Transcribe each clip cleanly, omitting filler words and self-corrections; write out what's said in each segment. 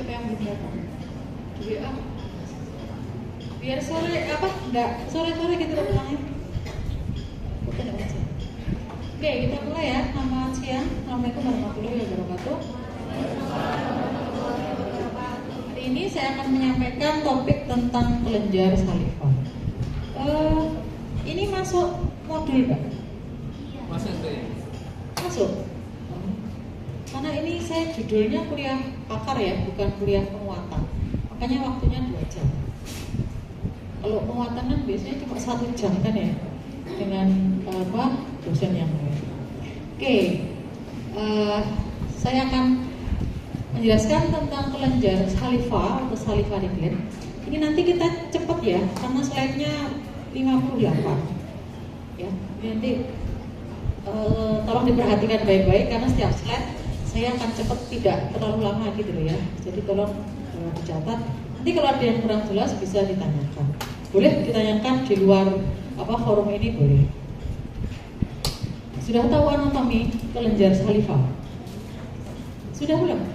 siapa yang belum datang? WA. Biar sore enggak sore gitu pulangnya. Oke, kita mulai ya. Selamat siang. Assalamualaikum warahmatullahi wabarakatuh. Hari ini saya akan menyampaikan topik tentang kelenjar salivah. Ini masuk modul Pak? Masuk. Karena ini saya judulnya kuliah pakar ya, bukan kuliah penguatan. Makanya waktunya 2 jam. Kalau penguatan kan biasanya cuma 1 jam kan ya, dengan dosen yang lain. Oke, saya akan menjelaskan tentang kelenjar salivah atau salivary gland. Ini nanti kita cepat ya, karena slide-nya 58. Ya, nanti tolong diperhatikan baik-baik karena setiap slide saya akan cepat, tidak terlalu lama gitu loh ya. Jadi tolong dicatat. Nanti kalau ada yang kurang jelas bisa ditanyakan. Boleh ditanyakan di luar forum ini boleh. Sudah tahu anatomi kelenjar salivah? Sudah belum?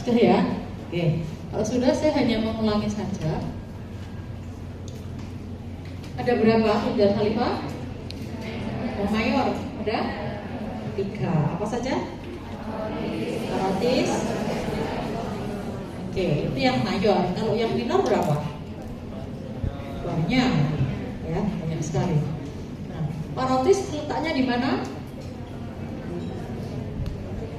Sudah ya? Oke. Kalau sudah saya hanya mengulangi saja. Ada berapa kelenjar salivah? Yang mayor ada 3. Apa saja? Parotis. Oke, itu yang mayor. Kalau yang minor berapa? Banyak, ya, banyak sekali. Nah, parotis letaknya di mana?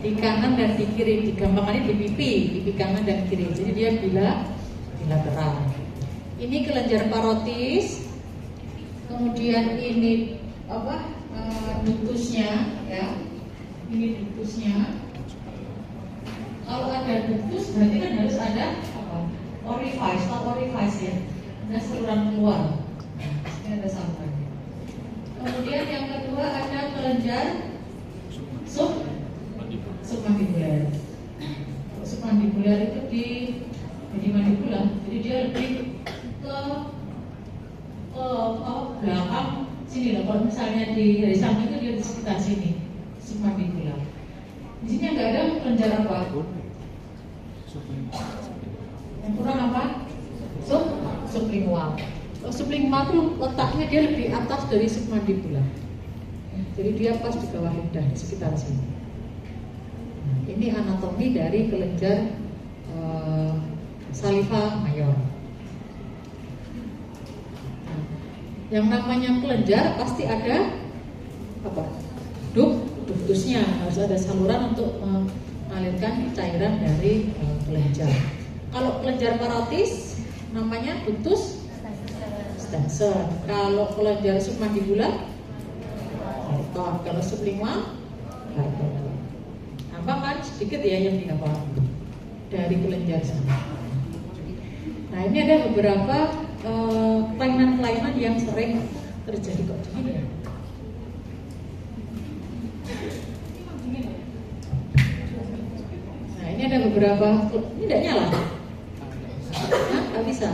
Di kanan dan di kiri. Digambarkannya di pipi kanan dan kiri. Jadi dia bilateral. Ini kelenjar parotis. Kemudian ini ductusnya, ya. Ini ductusnya. Kalau ada ductus berarti kan harus ada orifice, orifice ya. Ada saluran keluar. Ini ada salurannya. Kemudian yang kedua ada kelenjar submandibular. Submandibular itu di mandibula. Jadi dia lebih ke belakang sini loh. Kalau misalnya dari samping itu dia di sekitar sini, submandibular. Di sini nggak ada kelenjar apa? Yang kurang apa? Sublingual. Sublingual itu letaknya dia lebih atas dari submandibular. Jadi dia pas di bawah lidah, di sekitar sini. Nah, ini anatomi dari kelenjar salivah mayor. Nah, yang namanya kelenjar pasti ada ductusnya, harus ada saluran untuk mengalirkan cairan dari kelenjar. Kalau kelenjar parotis namanya ductus stensor. Kalau kelenjar submandibular Barton. Kalau sublingual Barton. Nampak kan sedikit ya yang dihafal dari kelenjar sana. Nah, ini ada beberapa kelainan-kelainan yang sering terjadi kok begini ya. Nah, ini ada beberapa. Ini tidak nyala. Hah? Nggak bisa.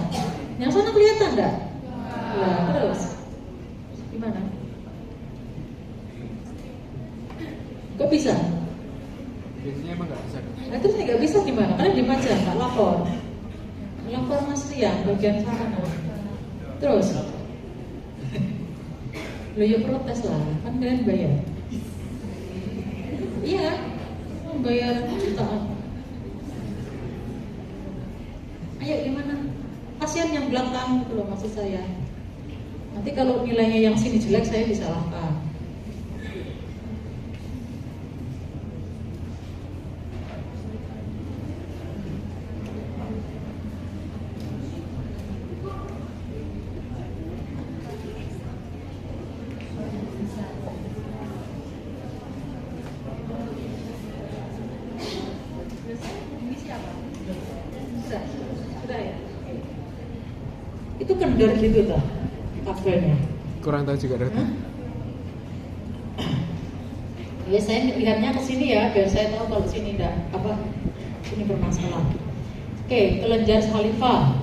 Yang sana kelihatan enggak? Ya, terus gimana? Kok bisa? Biasanya emang nggak bisa. Nah, terus nggak bisa gimana? Karena di aja nggak lapor. Lapor Mas Rian bagian sana. Terus? Lo ya protes lah, kan kalian bayar. Iya, bayar jutaan. Ayo gimana? Pasien yang belakang gitu loh maksud saya. Nanti kalau nilainya yang sini jelek saya disalahkan. Itu kendor gitu tuh kabelnya. Kurang tahu juga dokter. Ya saya lihatnya ke sini ya biar saya tahu kalau sini sini bermasalah. Oke, kelenjar salivah.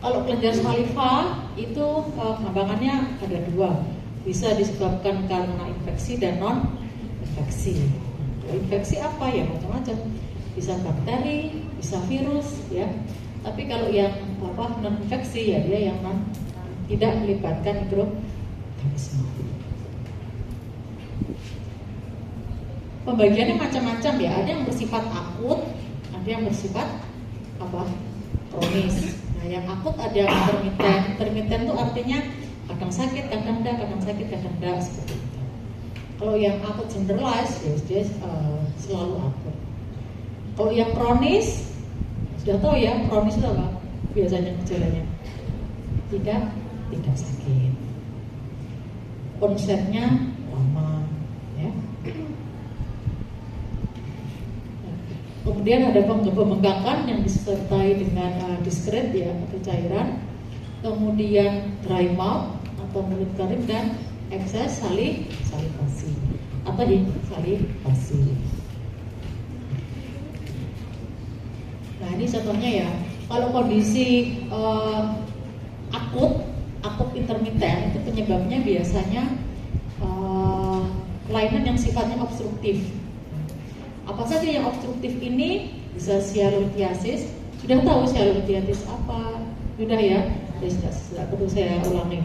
Kalau kelenjar salivah itu gampangannya ada 2. Bisa disebabkan karena infeksi dan non infeksi. Infeksi apa ya macam-macam. bisa bakteri, bisa virus, ya. Tapi kalau yang non infeksi ya dia yang tidak melibatkan mikroorganisme. Pembagiannya macam-macam ya. Ada yang bersifat akut, ada yang bersifat kronis. Nah, yang akut ada yang intermiten. Intermiten itu artinya kadang sakit, kadang enggak, kadang sakit, kadang enggak, seperti itu. Kalau yang akut generalized ya dia selalu akut. Kalau yang kronis, sudah tahu ya kronis itu apa? Biasanya gejalanya tidak sakit. Onsetnya lama, ya. Kemudian ada pembengkakan yang disertai dengan diskret ya atau cairan. Kemudian dry mouth atau mulut kering dan ekses salivasi atau salivasi. Nah ini contohnya ya. Kalau kondisi akut intermiten itu penyebabnya biasanya kelainan yang sifatnya obstruktif. Apa saja yang obstruktif ini? Bisa sialolithiasis. Sudah tahu sialolithiasis apa? Sudah ya? Tidak perlu saya ulangi.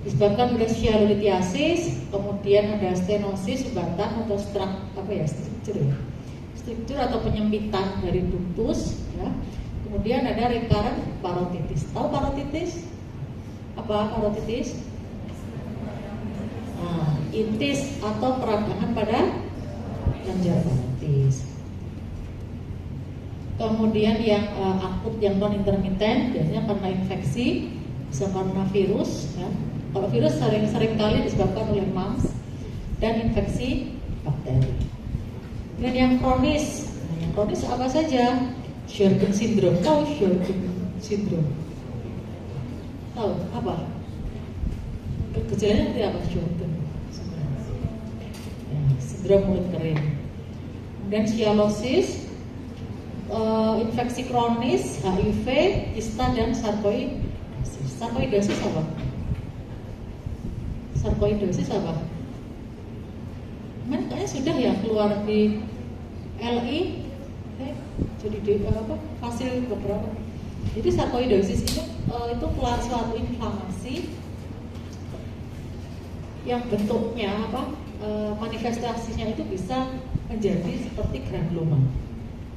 Disebabkan oleh sialolithiasis, kemudian ada stenosis sumbatan atau struktur atau penyempitan dari ductus, ya. Kemudian ada recurrent parotitis. Tahu parotitis? Apa parotitis? Nah, itis atau peradangan pada kelenjar parotis. Kemudian yang akut yang non intermiten biasanya karena infeksi, bisa karena virus, ya. Kalau virus sering kali disebabkan oleh mumps dan infeksi bakteri. Dan yang kronis, yang kronis apa saja? Sjögren syndrome. Tahu Sjögren syndrome? Tahu apa? Gejalanya seperti apa Sjögren? Ya, sindrom mulut kering. Dan sialosis, infeksi kronis, HIV, kista dan sarkoidosis. Sarkoidosis apa? Sarkoidosis apa? Kayaknya sudah ya keluar di LI, jadi di hasil beberapa. Jadi sarkoidosis itu suatu inflamasi yang bentuknya manifestasinya itu bisa menjadi seperti granuloma.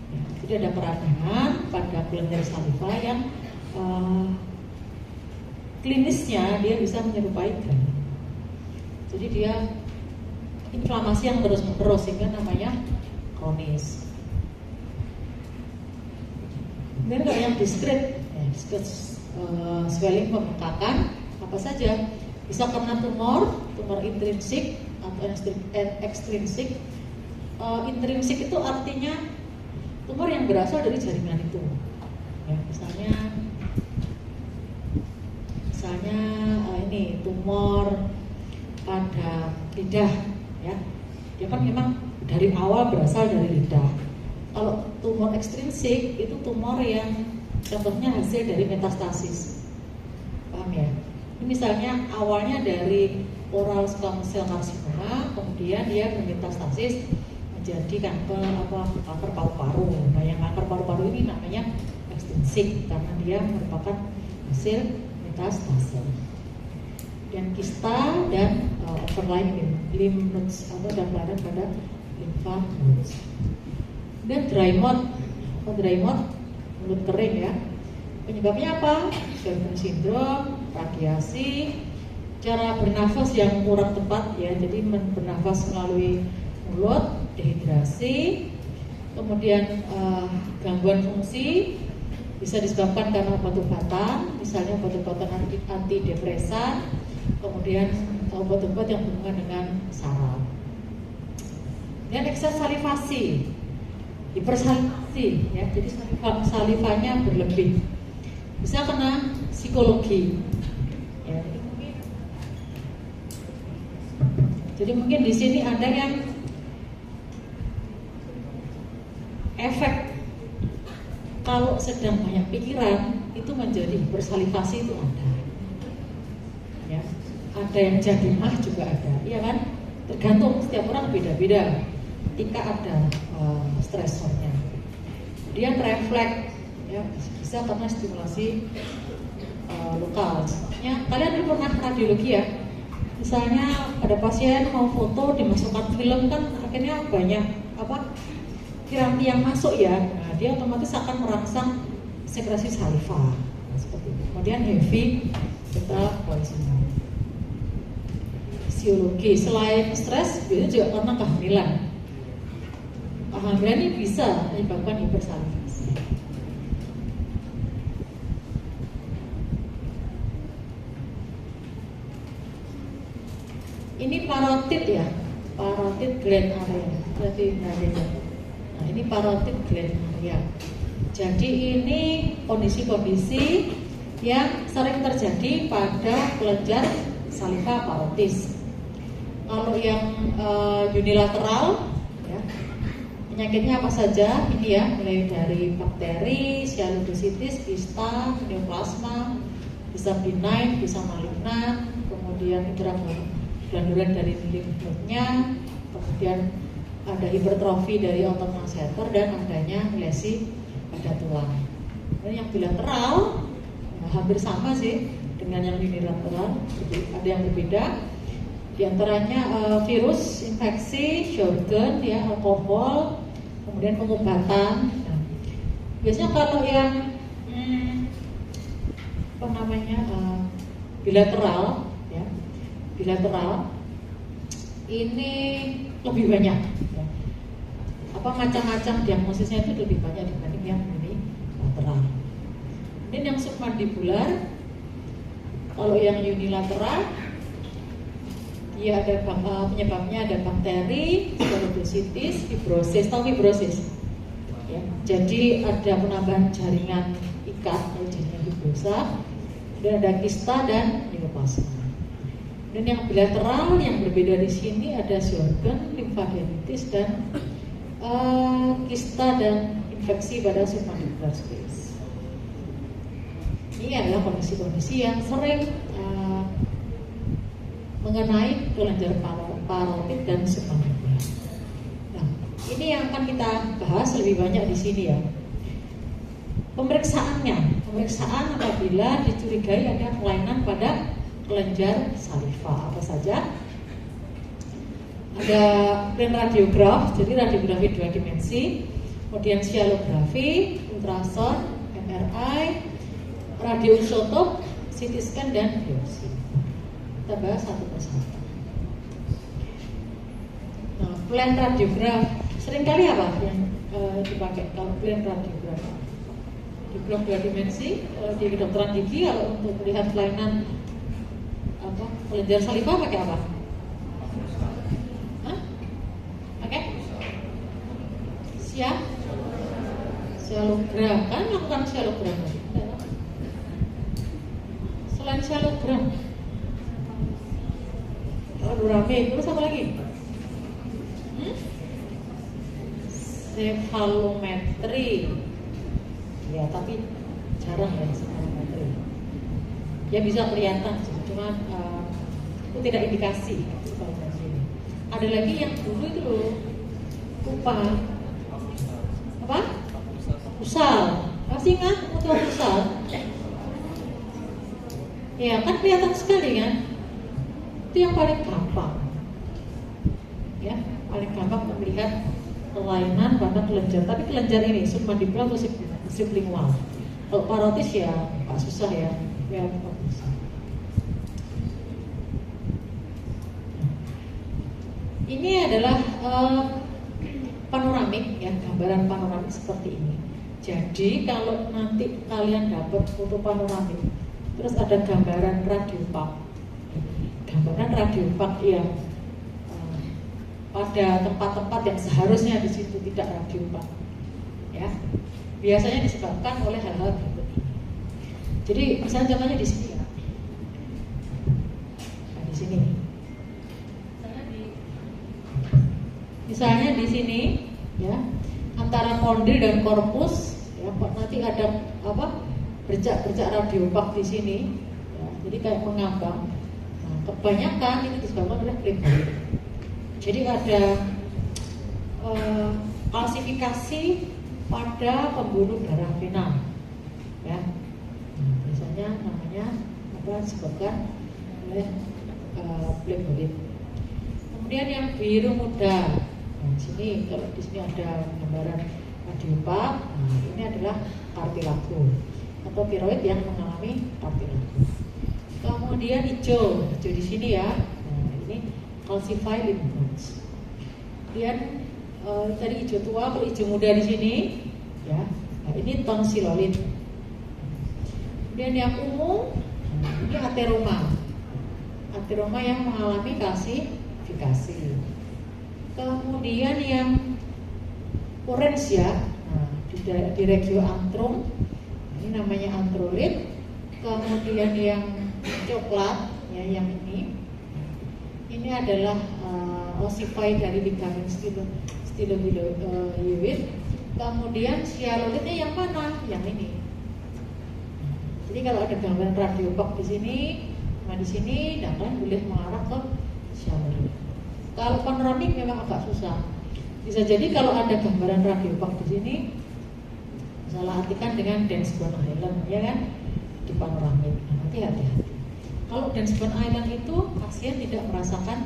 Ya, jadi ada peradangan pada kelenjar saliva yang klinisnya dia bisa menyerupai granuloma. Jadi dia inflamasi yang terus-menerus sehingga namanya kronis. Kemudian kalau yang diskret, swelling pembengkakan apa saja? Bisa karena tumor intrinsik atau ekstrinsik. Intrinsik itu artinya tumor yang berasal dari jaringan itu. Ya, misalnya ini tumor pada lidah, ya. Dia kan memang dari awal berasal dari lidah. Kalau tumor ekstrinsik itu tumor yang contohnya hasil dari metastasis. Paham ya? Ini misalnya awalnya dari oral squamous cell carcinoma, kemudian dia bermetastasis menjadi kanker paru-paru. Nah, yang kanker paru-paru ini namanya ekstrinsik karena dia merupakan hasil metastase. Dan kista dan overlying lymph nodes atau dan kelainan pada limfa nodes. Dan dry mouth mulut kering ya. Penyebabnya apa? Sjögren syndrome, radiasi, cara bernafas yang kurang tepat ya. Jadi bernafas melalui mulut, dehidrasi, kemudian gangguan fungsi bisa disebabkan karena obat-obatan, misalnya obat-obatan antidepresan, kemudian obat-obat yang berhubungan dengan saraf. Dan ekses salivasi, hipersalivasi, ya, jadi salivanya berlebih. Bisa kena psikologi. Ya, jadi mungkin di sini ada yang efek kalau sedang banyak pikiran itu menjadi hipersalivasi itu ada. Ya, ada yang jadi mah juga ada, iya kan? Tergantung setiap orang beda-beda ketika ada stresornya. kemudian refleks, ya bisa karena stimulasi lokal. Ya, kalian dulu pernah radiologi ya? Misalnya ada pasien mau foto dimasukkan film kan akhirnya banyak piranti yang masuk ya. Nah, dia otomatis akan merangsang sekresi saliva. Nah, seperti itu. Kemudian heavy beta poisoning. Fisiologi selain stres biasanya juga karena kehamilan. Kehamilan ini bisa menyebabkan hipersalivasi. Ini parotid ya, parotid gland area. Berarti nah ini parotid gland area. Jadi ini kondisi-kondisi yang sering terjadi pada kelenjar saliva parotis. Kalau yang unilateral, ya, penyakitnya apa saja? Ini ya, mulai dari bakteri, sialidositis, kista, neoplasma, bisa benign, bisa malignan, kemudian glandulan dari limfnya, kemudian ada hipertrofi dari otot masseter dan adanya lesi pada tulang. Dan yang bilateral hampir sama sih dengan yang unilateral, ada yang berbeda. Di antaranya virus, infeksi, shotgun, ya, alkohol, kemudian pengobatan. Nah, biasanya kalau yang bilateral, ya, bilateral ini lebih banyak. Ya. Macam-macam diagnosisnya itu lebih banyak dibanding yang unilateral. Ini yang submandibular, kalau yang unilateral dia ada penyebabnya ada bakteri, sialidositis, fibrosis. Tahu fibrosis? Ya, jadi ada penambahan jaringan ikat atau jaringan fibrosa, dan ada kista dan neoplasma. Dan yang bilateral yang berbeda di sini ada Sjogren, limfadenitis dan kista dan infeksi pada submandibular space. Ini adalah kondisi-kondisi yang sering mengenai kelenjar parotid dan submandibular. Nah, ini yang akan kita bahas lebih banyak di sini ya. Pemeriksaan apabila dicurigai ada kelainan pada kelenjar saliva apa saja. Ada plain radiograf, jadi radiografi 2 dimensi, kemudian sialografi, ultrasound, MRI, radioisotop, CT scan dan biopsi. Kita bahas satu persatu. Nah, plain radiograf seringkali apa yang dipakai kalau plain radiograf? Di blok 2 dimensi di kedokteran gigi kalau untuk melihat kelainan kelenjar saliva pakai apa? Pakai sialogram, kan melakukan sialogram. Selain sialogram, rame, terus apa lagi? Cefalometri. Ya, tapi jarang ya cefalometri. Ya bisa kelihatan, cuma itu tidak indikasi. Ada lagi yang dulu itu loh, lupa apa? Pusal. Masih ingat untuk pusal? Ya kan kelihatan sekali kan? Itu yang paling gampang. Ya, paling gampang melihat kelainan pada kelenjar. Tapi kelenjar ini submandibular atau sublingual. Kalau parotis ya agak susah ya. Ya susah. Ini adalah panoramik ya, gambaran panoramik seperti ini. Jadi kalau nanti kalian dapat foto panoramik, terus ada gambaran radiopak, yang pada tempat-tempat yang seharusnya di situ tidak radiopak, ya biasanya disebabkan oleh hal-hal berikut ini. Jadi misalnya contohnya di sini ya, nah, di sini. Misalnya di sini ya, antara kondil dan korpus ya, nanti ada bercak-bercak radiopak di sini ya, jadi kayak mengambang. Nah, kebanyakan ini disebabkan oleh playboy. Jadi ada kalsifikasi pada pembuluh darah vena, ya. Biasanya namanya apa disebabkan oleh plebolit. Kemudian yang biru muda, nah, sini kalau di sini ada gambaran radiopak, nah, ini adalah kartilago atau tiroid yang mengalami kartilago. Kemudian hijau di sini ya, nah, ini calcified lymph nodes. Kemudian tadi hijau tua, kalau hijau muda di sini, ya, nah, ini tonsilolit. Kemudian yang ungu, ini ateroma yang mengalami kalsifikasi. Kemudian yang orange ya, nah, di regio antrum, ini namanya antrolit. Kemudian yang coklat, ya, yang ini adalah ossify dari ligamen stylohyoid. Kemudian sialolitnya yang mana? Yang ini. Jadi kalau ada gambaran radiopak di sini, di sini, dan kalian boleh mengarah ke sialolit. Kalau panoramik memang agak susah. Bisa jadi kalau ada gambaran radiopak di sini, salah artikan dengan Densbone Island, ya kan? Di panoramik. Nah, nanti hati-hati. Kalau Densbone Island itu pasien tidak merasakan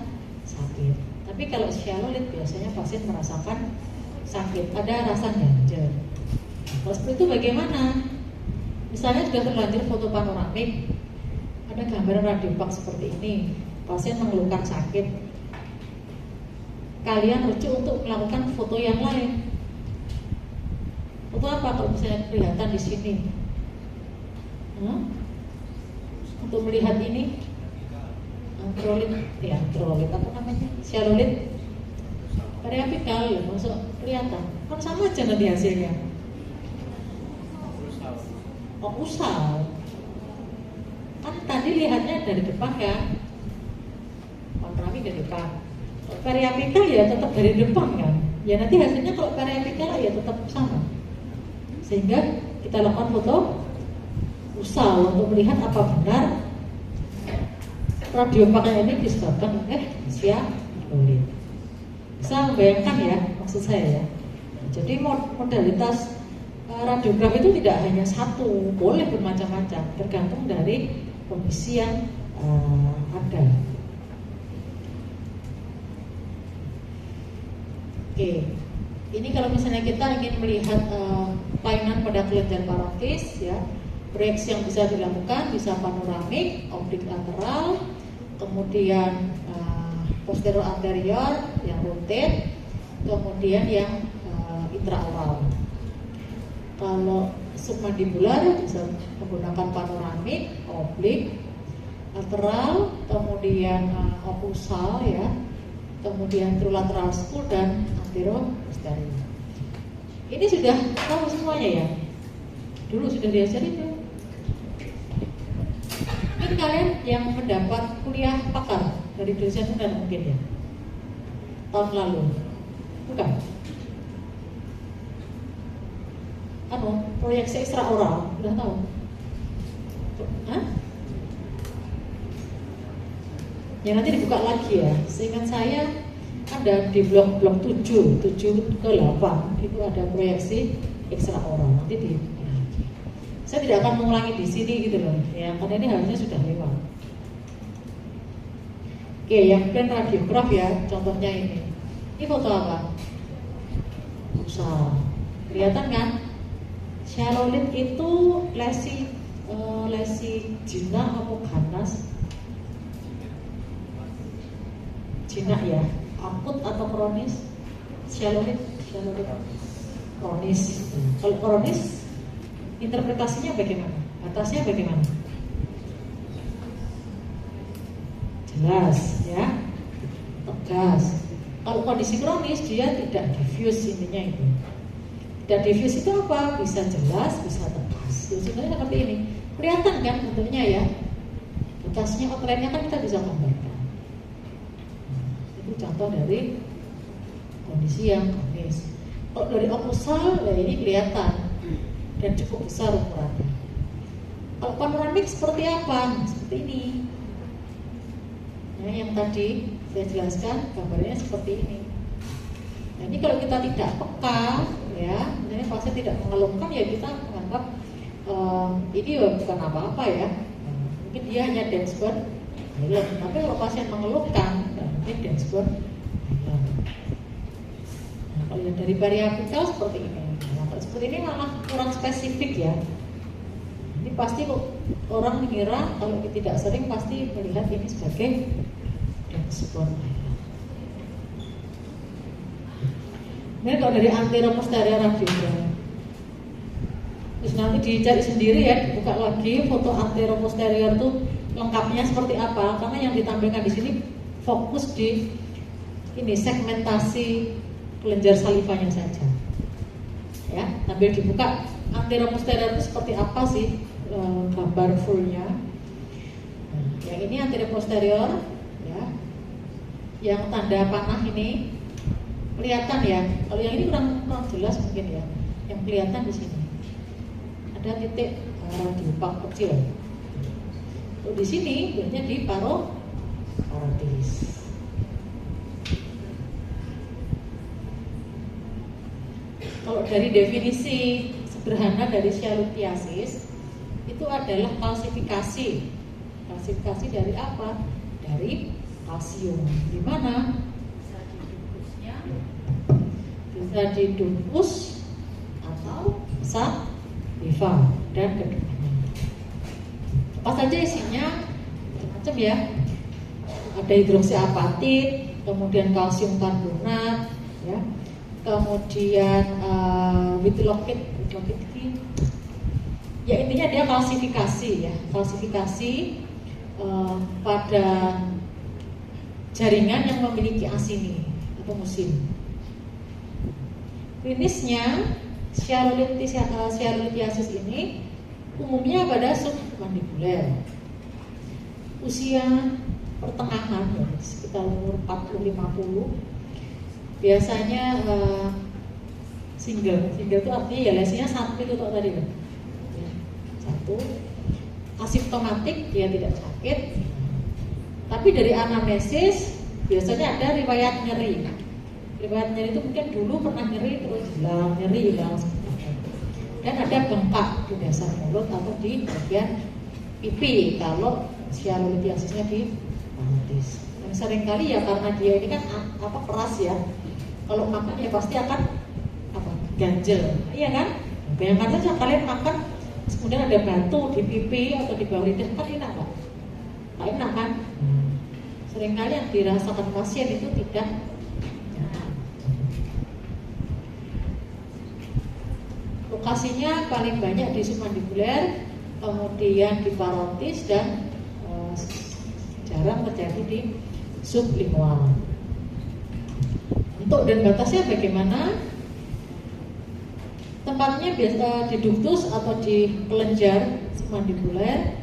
sakit. Tapi kalau sialolit biasanya pasien merasakan sakit, ada rasa ganjel. Kalau seperti itu bagaimana? Misalnya sudah terlanjur foto panoramik, ada gambaran radiopak seperti ini, pasien mengeluhkan sakit. Kalian rujuk untuk melakukan foto yang lain. Foto apa kalau misalnya kelihatan di sini? Untuk melihat ini antrolit apa namanya? Sialolit periapikal, ya, masuk kelihatan. Kan sama aja nanti hasilnya. Oh, usal. Kan tadi lihatnya dari depan kan, panoramik dari depan. Periapikal ya tetap dari depan kan. Ya nanti hasilnya kalau periapikal ya tetap sama. Sehingga kita lakukan foto usal untuk melihat apa benar radiopaknya ini disebabkan oleh sialolit. Bisa membayangkan ya maksud saya ya. Jadi modalitas radiografi itu tidak hanya satu, boleh bermacam-macam, tergantung dari kondisi yang ada. Oke, ini kalau misalnya kita ingin melihat kelainan pada kelenjar parotis, ya, proyeksi yang bisa dilakukan bisa panoramik, oblik lateral, kemudian posterior anterior yang rotate, kemudian yang intraoral. Kalau submandibular bisa menggunakan panoramik, oblik, lateral, kemudian occlusal ya, kemudian trilateral skull dan antero-posterior. Ini sudah tahu semuanya ya? Dulu sudah diajari itu. Mungkin kalian yang mendapat kuliah pakar dari dosen benar mungkin ya? Tahun lalu, bukan? Proyeksi ekstraoral, udah tahu? Hah? Ya nanti dibuka lagi ya. Seingat saya ada di blok 7 ke 8 itu ada proyeksi ekstraoral. Nanti di saya tidak akan mengulangi di sini gitu loh, ya karena ini harusnya sudah lewat. Oke, yang plan radiograf ya, contohnya ini. Ini foto apa? Usal. Kelihatan kan? Sialolit itu lesi jinak atau ganas? Jinak ya, akut atau kronis? Sialolit kronis. Kalau kronis, interpretasinya bagaimana? Atasnya bagaimana? Jelas ya, tegas. Kalau kondisi kronis dia tidak diffuse, intinya itu. Tidak diffuse itu apa? Bisa jelas, bisa tegas. Ya, sebenarnya seperti ini. Kelihatan kan bentuknya ya? Bekasnya, outline-nya kan kita bisa gambarkan. Itu contoh dari kondisi yang kronis. Kalau dari occlusal, ya ini kelihatan dan cukup besar ukurannya. Kalau panoramik seperti apa? Seperti ini. Nah, yang tadi saya jelaskan gambarnya seperti ini. Nah, ini kalau kita tidak peka, ya ya. Misalnya pasien tidak mengeluhkan ya kita menganggap ini ya bukan apa-apa ya. Mungkin dia hanya dashboard hilang. Tapi kalau pasien mengeluhkan, mungkin dashboard hilang. Nah, kalau yang dari variabel seperti ini, nah, kalau seperti ini malah kurang spesifik ya. Ini pasti orang mengira kalau tidak sering pasti melihat ini sebagai dashboard. Ini kalau dari anterior posterior radiogram, terus nanti dicari sendiri ya, dibuka lagi foto anterior posterior tuh lengkapnya seperti apa, karena yang ditampilkan di sini fokus di ini segmentasi kelenjar salivanya saja. Ya, sambil dibuka anterior posterior itu seperti apa sih gambar fullnya. Yang ini anterior posterior, ya, yang tanda panah ini kelihatan ya. Kalau yang ini kurang jelas mungkin ya. Yang kelihatan di sini ada titik radiopak kecil. Di sini biasanya di parotis. Kalau dari definisi sederhana dari sialothiasis itu adalah kalsifikasi. Kalsifikasi dari apa? Dari kalsium. Di mana? Bisa didufus atau saliva dan keduanya. Apa saja isinya? Macam ya. Ada hidroksiapatit, kemudian kalsium karbonat, ya. Kemudian witilokit ini, ya intinya dia kalsifikasi ya, kalsifikasi pada jaringan yang memiliki asini atau musin. Klinisnya sialolithiasis ini umumnya pada submandibuler, usia pertengahan ya, sekitar umur 40-50. Biasanya single itu artinya ya lesinya satu itu tadi kan, satu, asimptomatik dia tidak sakit, tapi dari anamnesis biasanya ada riwayat nyeri. Riwayat nyeri itu mungkin dulu pernah nyeri terus hilang, dan ada bengkak di dasar mulut atau di bagian pipi kalau sialolithiasisnya di parotis. Dan seringkali ya karena dia ini kan keras ya. Kalau makan ya pasti akan ganjel, iya kan? Bayangkan saja kalian makan, kemudian ada batu di pipi atau di bawah lidah, kan enak nggak? Nggak enak kan? Seringkali yang dirasakan pasien itu tidak enak. Lokasinya paling banyak di submandibuler, kemudian di parotis dan jarang terjadi di sublingual. Untuk dan batasnya bagaimana? Tempatnya biasa di ductus atau di kelenjar submandibuler.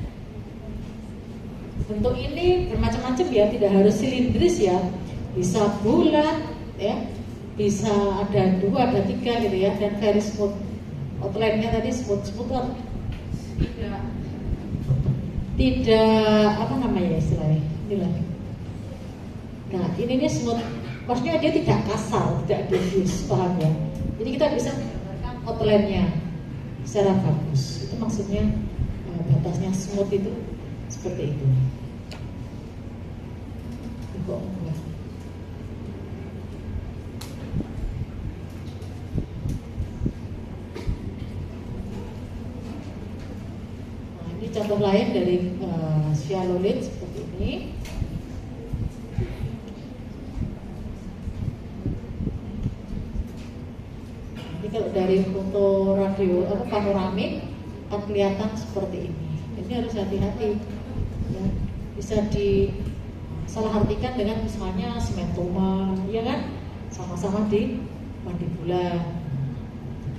Bentuk ini bermacam-macam ya, tidak harus silindris ya, bisa bulat ya, bisa ada 2, ada 3 gitu ya, dan very smooth. Outline-nya tadi smooth tidak apa namanya istilahnya, inilah. Nah ini smooth. Maksudnya dia tidak kasar, tidak diffuse, paham ya? Jadi kita bisa menggambarkan outline-nya secara bagus. Itu maksudnya batasnya smooth itu seperti itu. Nah, ini contoh lain dari sialolit seperti ini. Kalau dari foto radio panoramik akan kelihatan seperti ini. Ini harus hati-hati ya. Bisa disalahartikan dengan misalnya sementoma, ya kan? Sama-sama di mandibula.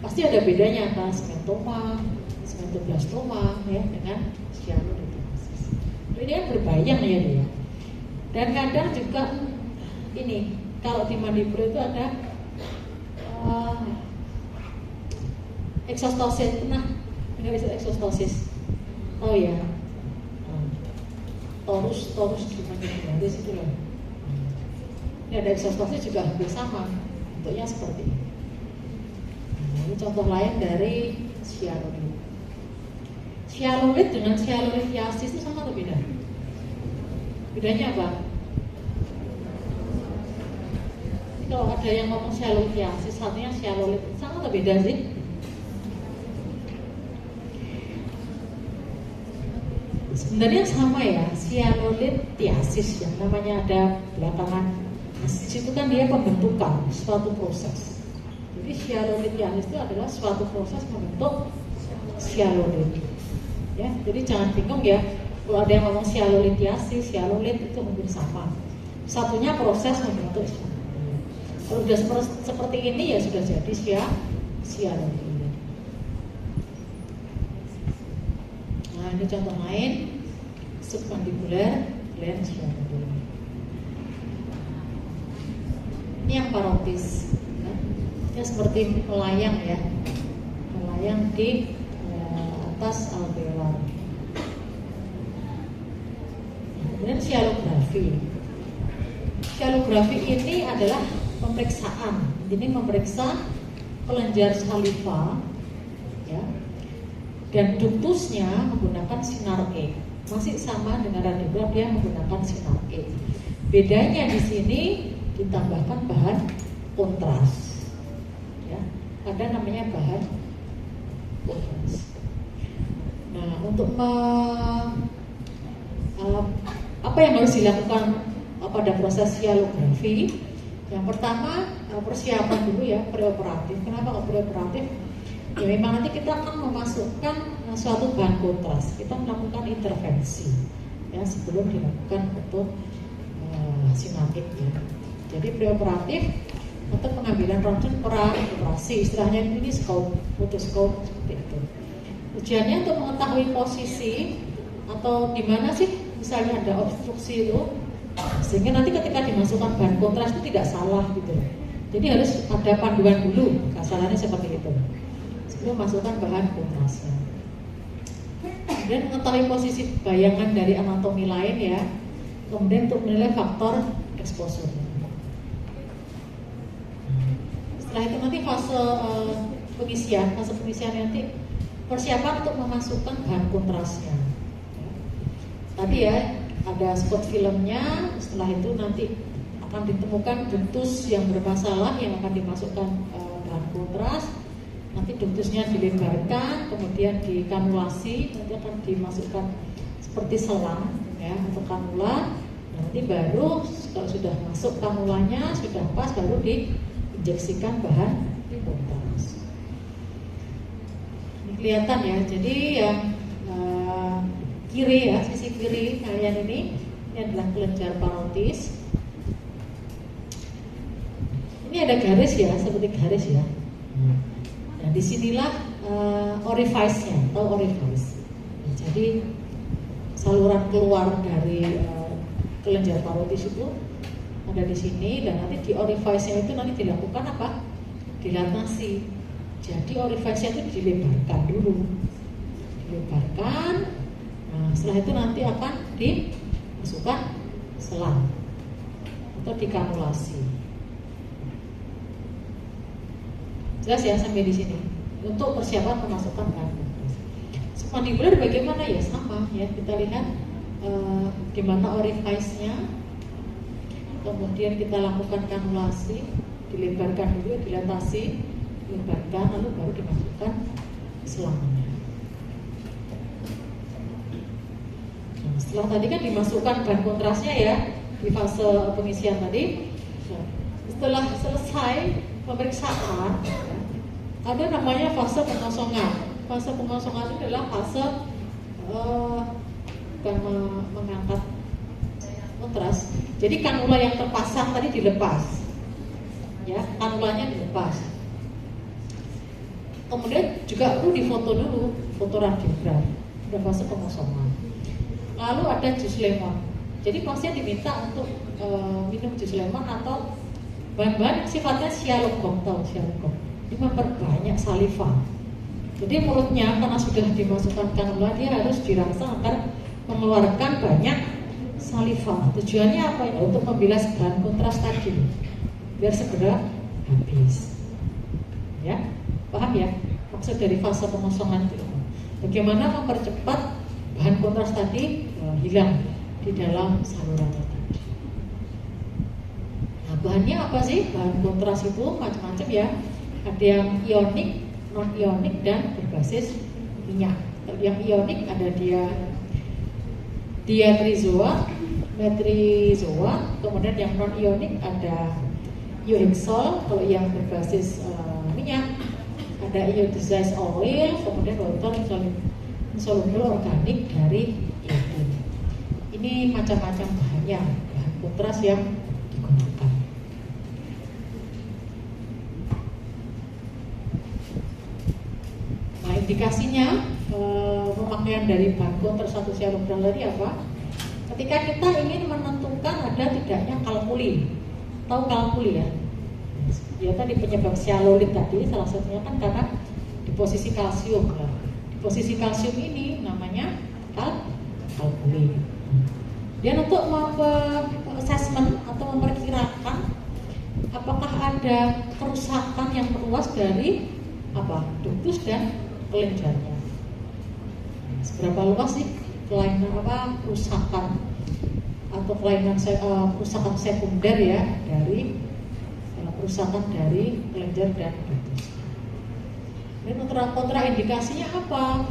Pasti ada bedanya antara sementoma, sementoblastoma ya dengan sialolithiasis. Ini kan berbayang ya dia. Dan kadang juga ini kalau di mandibula itu ada eksostosis. Pernah dengar istilah eksostosis? Oh ya, torus di mandibularis itu loh. Ini ada eksostosis juga hampir sama, bentuknya seperti ini. Ini contoh lain dari sialulit. Sialulit dengan sialolithiasis itu sama atau beda? Bedanya apa? Kalau ada yang ngomong sialolithiasis, satunya sialulit, sama atau beda sih? Sebenarnya sama ya, sialolithiasis yang namanya ada belakangan. Itu kan dia pembentukan suatu proses. Jadi sialolithiasis itu adalah suatu proses membentuk sialulit. Ya, jadi jangan bingung ya. Kalau ada yang ngomong sialolithiasis, sialulit itu mungkin sama. Satunya proses membentuk. Kalau sudah seperti ini ya sudah jadi sialulit. Nah, ini contoh lain, submandibular gland sialulit. Ini yang parotis, ya seperti melayang ya, melayang di atas alveolar. Kemudian sialografi. Sialografi ini adalah pemeriksaan. Ini memeriksa kelenjar saliva, ya, dan ductusnya menggunakan sinar E. Masih sama dengan radiograf, dia menggunakan sinar E. Bedanya di sini ditambahkan bahan kontras, ya, ada namanya bahan kontras. Nah, untuk apa yang harus dilakukan pada proses sialografi? Yang pertama, persiapan dulu ya, preoperatif. Kenapa kok preoperatif? Ya memang nanti kita akan memasukkan suatu bahan kontras. Kita melakukan intervensi ya sebelum dilakukan untuk sinapik ya. Jadi preoperatif untuk pengambilan rongsen operasi, istilahnya ini scope, otoscope seperti itu. Tujuannya untuk mengetahui posisi atau di mana sih misalnya ada obstruksi itu, sehingga nanti ketika dimasukkan bahan kontras itu tidak salah gitu. Jadi harus ada panduan dulu, kasarannya seperti itu, sebelum masukkan bahan kontrasnya. Kemudian mengetahui posisi bayangan dari anatomi lain ya. Kemudian untuk menilai faktor exposure. Setelah itu nanti fase pengisian nanti persiapan untuk memasukkan bahan kontrasnya. Tadi ya ada spot filmnya. Setelah itu nanti akan ditemukan ductus yang bermasalah yang akan dimasukkan bahan kontras. Nanti ductusnya dilebarkan, kemudian dikanulasi, nanti akan dimasukkan seperti selang ya untuk kanula. Nanti baru kalau sudah masuk kanulanya sudah pas, baru diinjeksikan bahan kontras. Ini kelihatan ya. Jadi yang kiri ya, sisi kiri kalian ini adalah kelenjar parotis. Ini ada garis ya, seperti garis ya. Nah, disinilah orifice-nya atau orifice. Nah, jadi saluran keluar dari kelenjar parotis itu ada di sini, dan nanti di orifice-nya itu nanti dilakukan apa? Dilatasi. Jadi orifice-nya itu dilebarkan dulu, dilebarkan. Nah, setelah itu nanti akan dimasukkan selang atau dikanulasi. Jelas ya sampai di sini untuk persiapan pemasukan bahan kontras. Submandibular bagaimana ya, sama ya, kita lihat di mana orifice-nya, kemudian kita lakukan kanulasi, dilebarkan dulu, dilatasi, dilebarkan, lalu baru dimasukkan selangnya. Nah, setelah tadi kan dimasukkan bahan kontrasnya ya di fase pengisian tadi. Nah, setelah selesai pemeriksaan, ada namanya fase pengosongan. Fase pengosongan itu adalah fase mengangkat kontras. Jadi kanula yang terpasang tadi dilepas, ya, kanulanya dilepas. Kemudian juga perlu difoto dulu, foto radiograf, udah fase pengosongan. Lalu ada jus lemon. Jadi pasien diminta untuk minum jus lemon atau bahan-bahan sifatnya sialogok. Ini memperbanyak saliva. Jadi mulutnya karena sudah dimasukkan kanula, dia harus dirangsang agar mengeluarkan banyak saliva. Tujuannya apa ya? Untuk membilas bahan kontras tadi, biar segera habis. Ya. Paham ya? Maksud dari fase pengosongan itu bagaimana mempercepat bahan kontras tadi hilang di dalam salurannya tadi. Nah, bahannya apa sih? Bahan kontras itu macam-macam ya. Ada yang ionik, non ionik, dan berbasis minyak. Yang ionik ada diatrizoa, metrizoa, kemudian yang non ionik ada iohexol. Kalau yang berbasis minyak ada iodized oil, kemudian water insoluble organik dari iodin. Ini macam-macam bahannya, bahan kontras yang digunakan. Nah, indikasinya pemakaian dari bahan kontras 1 sialobram tadi apa? Ketika kita ingin menentukan ada tidaknya kalkuli. Tahu kalkuli ya? Ya tadi penyebab sialolit tadi salah satunya kan karena di posisi kalsium. Nah, di posisi kalsium ini namanya kalkuli. Dan untuk assessment atau memperkirakan apakah ada kerusakan yang meluas dari ductus dan kelenjarnya. Seberapa luas sih kelainan kerusakan atau kelainan kerusakan sekunder ya dari kerusakan dari kelenjar dan ductus. Dan kontraindikasinya apa?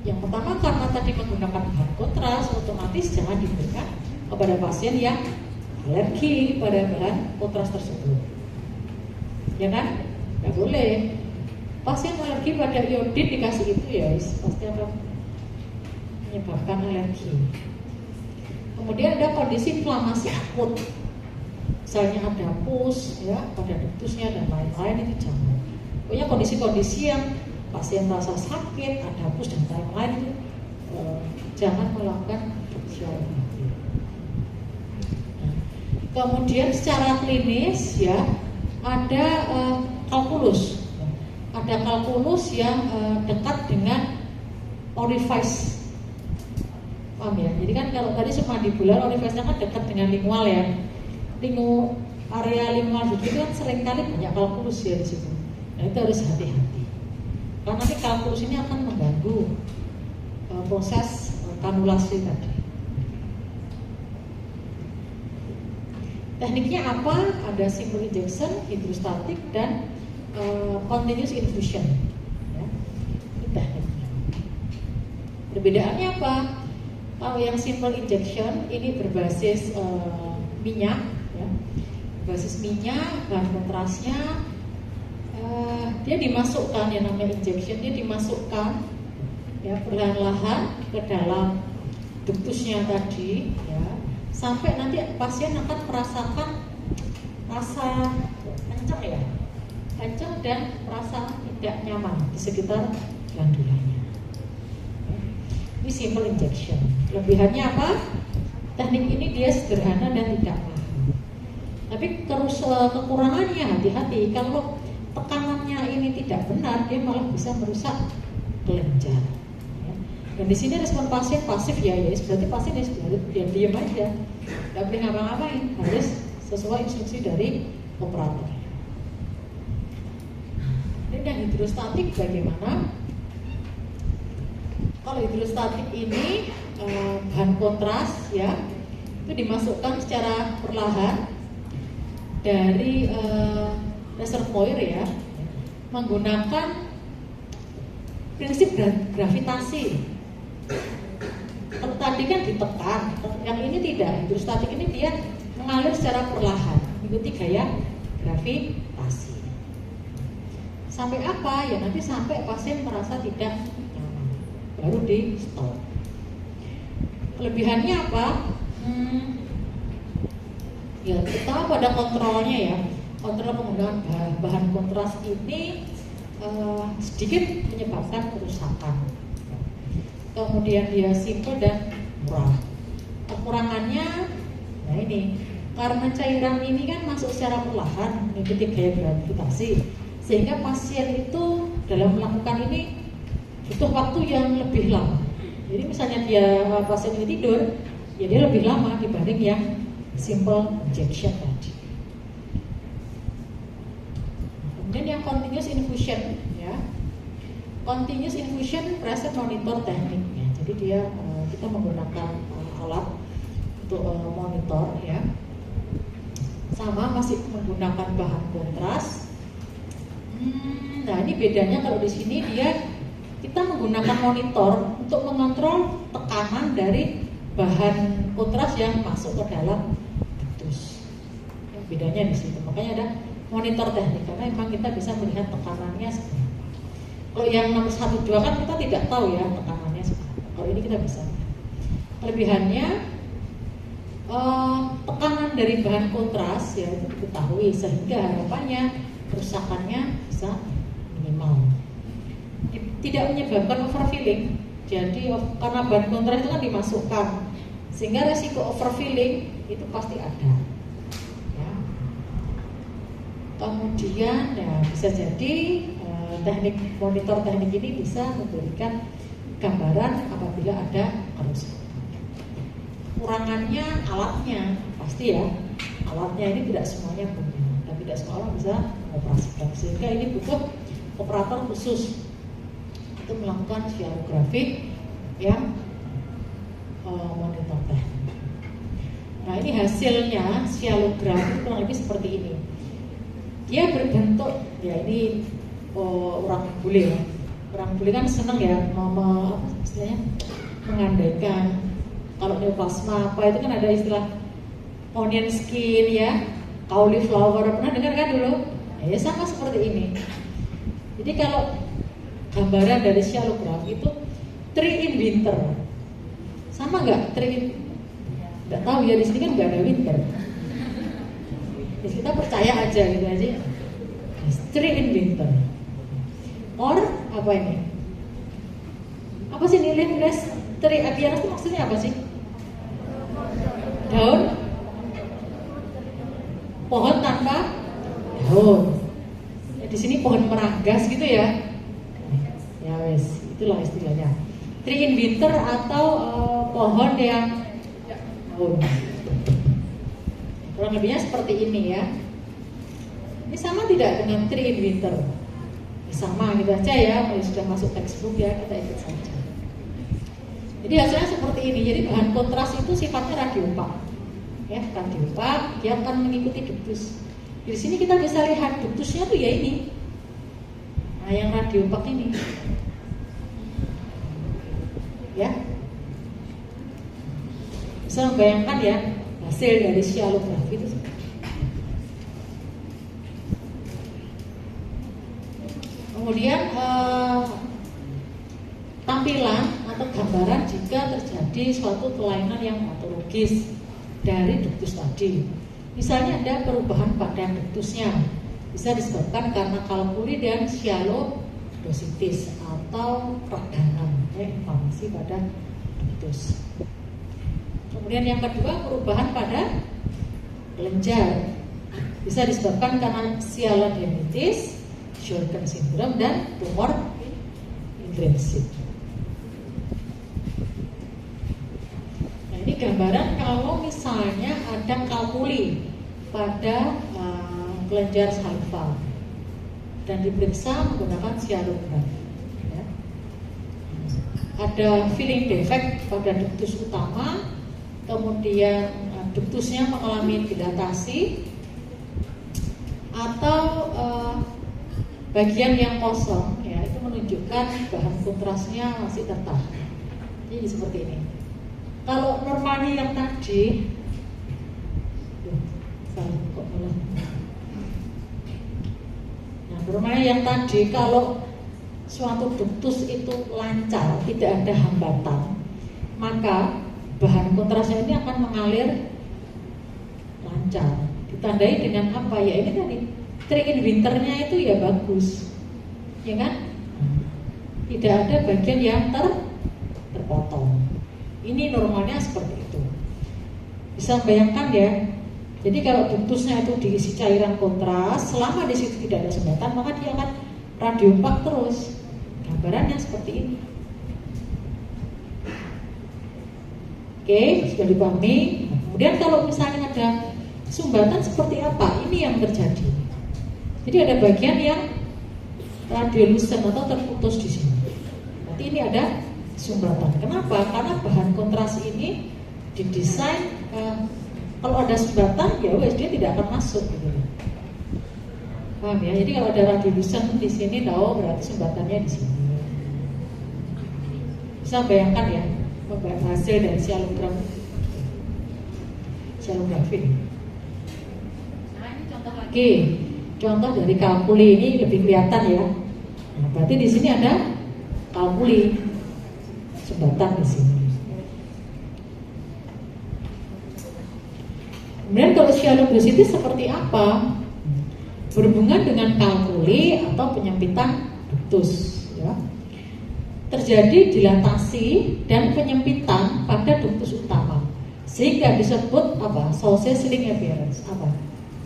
Yang pertama karena tadi menggunakan bahan kontras, otomatis jangan diberikan kepada pasien yang alergi pada bahan kontras tersebut. Ya kan? Nggak boleh. Pasien alergi pada iodin dikasih itu ya pasti akan menyebabkan alergi. Kemudian ada kondisi inflamasi akut, misalnya ada pus ya pada ductusnya dan lain-lain, itu jangan. Pokoknya kondisi-kondisi yang pasien merasa sakit, ada pus dan lain-lain itu jangan melakukan fisioterapi. Kemudian secara klinis ya ada kalkulus. Ada kalkulus yang dekat dengan orifice. Paham ya? Jadi kan kalau tadi submandibular, orifice-nya kan dekat dengan lingual ya. Area lingual itu kan seringkali banyak kalkulus ya di situ. Nah, itu harus hati-hati. Karena nanti kalkulus ini akan mengganggu proses kanulasi tadi. Tekniknya apa? Ada simple injection, hidrostatik, dan continuous infusion. Ya. Ini tekniknya. Perbedaannya apa? Kalau yang simple injection ini berbasis minyak, ya. Berbasis minyak, bahan kontrasnya dia dimasukkan, yang namanya injection, dia dimasukkan ya perlahan-lahan ke dalam ductusnya tadi, ya, sampai nanti pasien akan merasakan rasa kencang ya, kencang dan merasa tidak nyaman di sekitar glandulanya. Ini simple injection. Kelebihannya apa? Teknik ini dia sederhana dan tidak mahal. Tapi kekurangannya hati-hati, kalau tekanannya ini tidak benar, dia malah bisa merusak kelenjar. Ya. Dan di sini respon pasien pasif ya, berarti pasien dia diam aja, nggak boleh ngapa-ngapain, harus sesuai instruksi dari operator. Ini yang hidrostatik bagaimana? Kalau hidrostatik ini bahan kontras ya, itu dimasukkan secara perlahan dari reservoir ya, menggunakan prinsip gravitasi. Kalau tadi kan ditekan, yang ini tidak. Hidrostatik ini dia mengalir secara perlahan, mengikuti gaya gravitasi. Sampai apa? Ya nanti sampai pasien merasa tidak nyaman, baru di stop. Kelebihannya apa? Ya kita pada kontrolnya ya. Kontrol penggunaan bahan kontras ini sedikit menyebabkan kerusakan. Kemudian dia simple dan murah. Kekurangannya, nah ini karena cairan ini kan masuk secara perlahan mengikuti gaya gravitasi, sehingga pasien itu dalam melakukan ini butuh waktu yang lebih lama. Jadi misalnya pasien ini tidur, ya dia lebih lama dibanding yang simple injection tadi. Dan yang continuous continuous infusion ya. Continuous infusion pressure monitor tekniknya. Jadi dia kita menggunakan alat untuk monitor ya. Sama masih menggunakan bahan kontras. Nah ini bedanya kalau di sini kita menggunakan monitor untuk mengontrol tekanan dari bahan kontras yang masuk ke dalam ductus. Ya, bedanya di situ. Makanya ada monitor teknik karena memang kita bisa melihat tekanannya seperti apa. Kalau yang nomor 1, 2 kan kita tidak tahu ya tekanannya seperti apa. Kalau ini kita bisa. Kelebihannya tekanan dari bahan kontras ya itu diketahui sehingga harapannya kerusakannya bisa minimal. Tidak menyebabkan overfilling. Jadi karena bahan kontras itu kan dimasukkan, sehingga resiko overfilling itu pasti ada. Ya. Kemudian ya bisa jadi teknik monitor teknik ini bisa memberikan gambaran apabila ada kerusakan. Kekurangannya alatnya pasti ya, alatnya ini tidak semuanya punya dan tidak semua orang bisa mengoperasikan, sehingga ini butuh operator khusus untuk melakukan scialography yang monitor teknik. Nah ini hasilnya scialography kurang lebih seperti ini. Dia berbentuk ya ini orang bule ya. Orang bule kan seneng ya istilahnya mengandaikan. Kalau neoplasma apa itu kan ada istilah onion skin ya, cauliflower, pernah dengar kan dulu? Ya sama seperti ini. Jadi kalau gambaran dari scialography itu tree in winter, sama nggak tree in? Nggak tahu ya, di sini kan nggak ada winter. Jadi kita percaya aja gitu aja. Tree in winter. Or apa ini? Apa sih leafless tree apiarus itu maksudnya apa sih? Daun pohon tanpa daun. Ya, di sini pohon meranggas gitu ya. Ya wes, itulah istilahnya. Tree in winter atau pohon yang daun. Kurang lebihnya seperti ini ya. Ini sama tidak dengan tree in winter? Ya, sama gitu aja ya. Kalau sudah masuk textbook ya kita ikut saja. Jadi hasilnya seperti ini. Jadi bahan kontras itu sifatnya radiopak. Ya, radiopak dia akan mengikuti ductus. Di sini kita bisa lihat ductusnya tuh ya ini. Nah, yang radiopak ini. Ya. Bisa membayangkan ya hasil dari scialography itu. Kemudian tampilan atau gambaran jika terjadi suatu kelainan yang patologis dari ductus tadi. Misalnya ada perubahan pada ductusnya, bisa disebabkan karena kalkuli dan sialodositis atau peradangan inflamasi pada ductus. Kemudian yang kedua, perubahan pada kelenjar, bisa disebabkan karena sialodenitis, Sjogren syndrome dan tumor ingresik. Nah ini gambaran kalau misalnya ada kalkuli pada kelenjar salival dan diperiksa menggunakan scialography. Ya. Ada filling defect pada ductus utama, kemudian ductusnya mengalami dilatasi atau bagian yang kosong ya itu menunjukkan bahan kontrasnya masih tertahan. Jadi seperti ini. Kalau normalnya yang tadi normalnya yang tadi kalau suatu ductus itu lancar, tidak ada hambatan, maka bahan kontrasnya ini akan mengalir lancar. Ditandai dengan apa ya? Ini tadi tree in winternya itu ya bagus, ya kan? Tidak ada bagian yang terpotong. Ini normalnya seperti itu. Bisa bayangkan ya. Jadi kalau ductusnya itu diisi cairan kontras, selama di situ tidak ada sumbatan, maka dia akan radiopak terus. Gambarannya seperti ini. Oke, sudah dipahami. Kemudian kalau misalnya ada sumbatan seperti apa? Ini yang terjadi. Jadi ada bagian yang radiolucent atau terputus di sini. Berarti ini ada sumbatan. Kenapa? Karena bahan kontras ini didesain kalau ada sumbatan ya wes dia tidak akan masuk gitu. Paham ya? Jadi kalau ada radiolucent di sini tahu berarti sumbatannya di sini. Bisa bayangkan ya hasil dari sialografi. Nah ini contoh lagi, contoh dari kalkuli ini lebih kelihatan ya. Nah, berarti di sini ada kalkuli sumbatan di sini. Kemudian kalau sialogositi seperti apa? Berhubungan dengan kalkuli atau penyempitan ductus ya. Terjadi dilatasi dan penyempitan pada ductus utama sehingga disebut apa? Sausage ring appearance. Apa?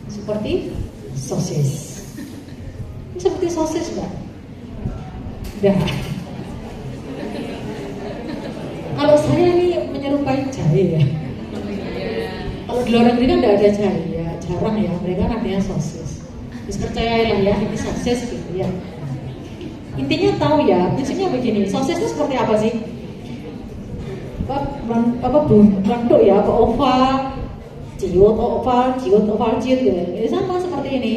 Seperti sosis. Ini seperti sosis enggak? Enggak. Kalau saya ini menyerupai jahe ya. Kalau di luar negeri kan tidak ada jahe ya, jarang ya. Mereka namanya sosis. Bisa percayalah ya, ini sosis gitu ya. Intinya tahu ya, prinsipnya begini. Sosis itu seperti apa sih? Bentuk ya, oval, ciut, oval, ciut gitu. Ini sama seperti ini.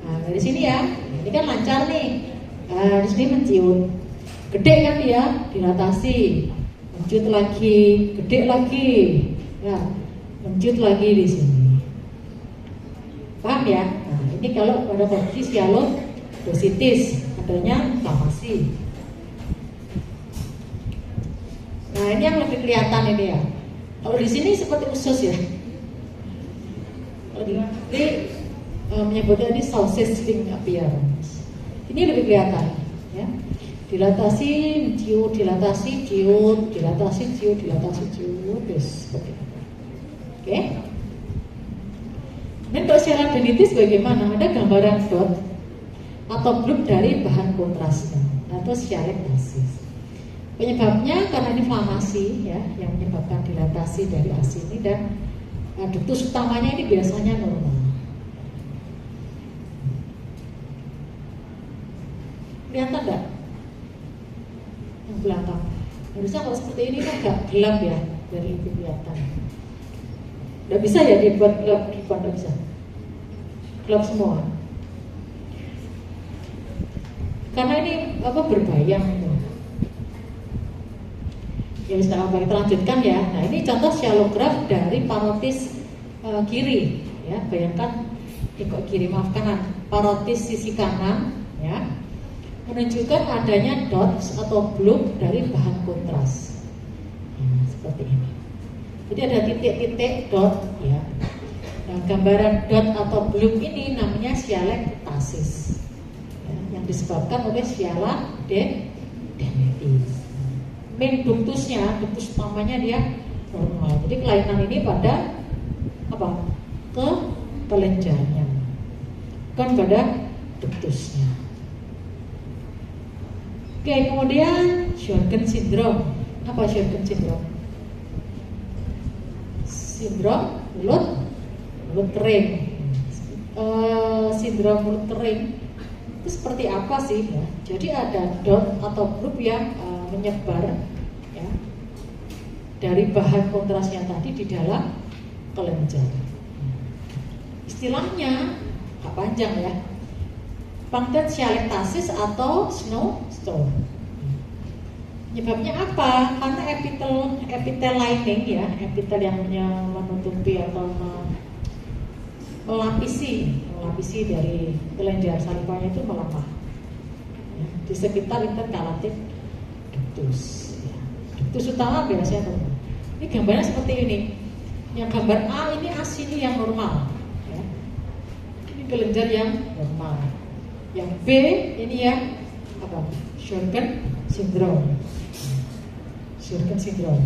Nah dari sini ya, ini kan lancar nih. Nah di sini menciut, gede kan dia, dilatasi, menciut lagi, gede lagi, ya, menciut lagi di sini. Paham ya? Nah ini kalau pada kondisi sialogositis adanya inflamasi. Nah ini yang lebih kelihatan ini ya. Kalau di sini seperti usus ya. Kalau di menyebutnya ini sausage ring appearance. Ini lebih kelihatan ya. Dilatasi, ciut, dilatasi, ciut, dilatasi, ciut, dilatasi, ciut, seperti itu. Oke. Dan kalau secara denitis bagaimana? Ada gambaran dot atau blub dari bahan kontrasnya atau sialektasis. Penyebabnya karena inflamasi ya, yang menyebabkan dilatasi dari AS ini dan ductus utamanya ini biasanya normal. Kelihatan enggak? Yang belakang. Harusnya kalau seperti ini kan agak gelap ya, dari lebih kelihatan. Nggak bisa ya dibuat gelap, nggak bisa. Gelap semua. Karena ini apa berbayang itu. Ya bisa apa kita lanjutkan ya. Nah ini contoh sialograf dari parotis kiri ya. Bayangkan kok kiri maaf kanan. Parotis sisi kanan ya. Menunjukkan adanya dots atau blub dari bahan kontras. Nah, seperti ini. Jadi ada titik-titik dot ya. Nah, gambaran dot atau blub ini namanya sialektasis ya, yang disebabkan oleh siala denitis. Main ductusnya, ductus utamanya dia normal. Jadi kelainan ini pada apa? Ke kelenjarnya, bukan pada ductusnya. Oke, kemudian Sjögren syndrome. Apa Sjögren syndrome? Sindrom mulut kering. Sindrom mulut kering itu seperti apa sih ya? Jadi ada dot atau blub yang menyebar ya, dari bahan kontrasnya tadi di dalam kelenjar. Istilahnya nggak panjang ya, punctate sialektasis atau snowstorm. Penyebabnya apa? Karena epitel lining ya, epitel yang menutupi atau melapisi dari kelenjar salivanya itu melemah ya, di sekitar intercalated ductus. Ya. Ductus utama biasanya normal. Ini gambarnya seperti ini. Yang gambar A ini AS ini yang normal. Ya. Ini kelenjar yang normal. Yang B ini yang apa? Sjögren syndrome. Sjögren syndrome.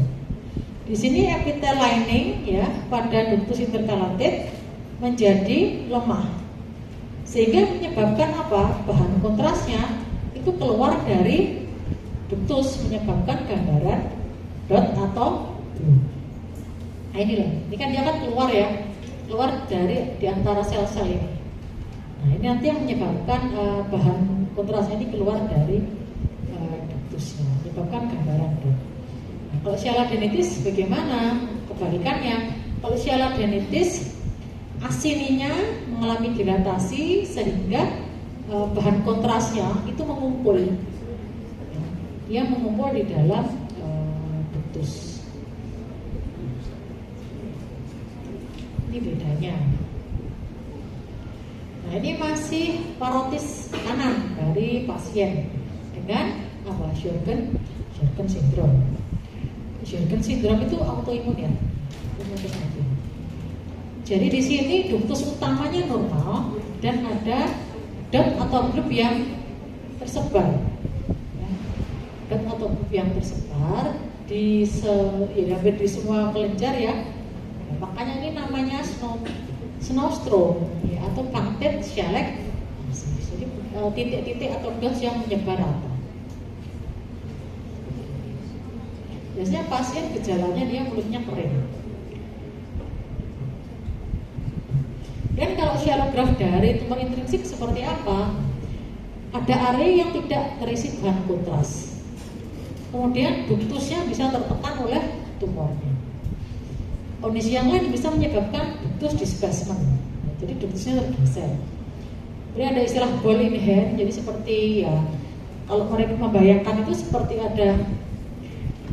Di sini epitel lining ya pada ductus intercalated menjadi lemah, sehingga menyebabkan apa? Bahan kontrasnya itu keluar dari ductus, menyebabkan gambaran dot atau blue. Nah ini loh, ini kan dia kan keluar ya, keluar dari di antara sel-sel ini. Nah ini nanti yang menyebabkan bahan kontrasnya ini keluar dari ductusnya, menyebabkan gambaran dot. Nah, kalau sialadenitis bagaimana? Kebalikannya, kalau sialadenitis asininya mengalami dilatasi sehingga bahan kontrasnya itu mengumpul. Dia mengumpul di dalam ductus. Ini bedanya. Nah, ini masih parotis kanan dari pasien dengan apa? Sjögren syndrome. Sjögren syndrome itu autoimun ya. Jadi di sini ductus utamanya normal dan ada dot atau grup yang tersebar. Ya. Dot atau grup yang tersebar di hampir di semua kelenjar ya. Nah, makanya ini namanya snowstorm ya, atau punctate shellac. Jadi titik-titik atau dots yang menyebar rata. Biasanya pasien gejalanya dia mulutnya kering. Dan kalau sialograf dari tumor intrinsik seperti apa? Ada area yang tidak terisi bahan kontras. Kemudian ductusnya bisa tertekan oleh tumornya. Kondisi yang lain bisa menyebabkan ductus displacement. Jadi ductusnya tergeser. Jadi ada istilah ball in hand. Jadi seperti ya, kalau mereka membayangkan itu seperti ada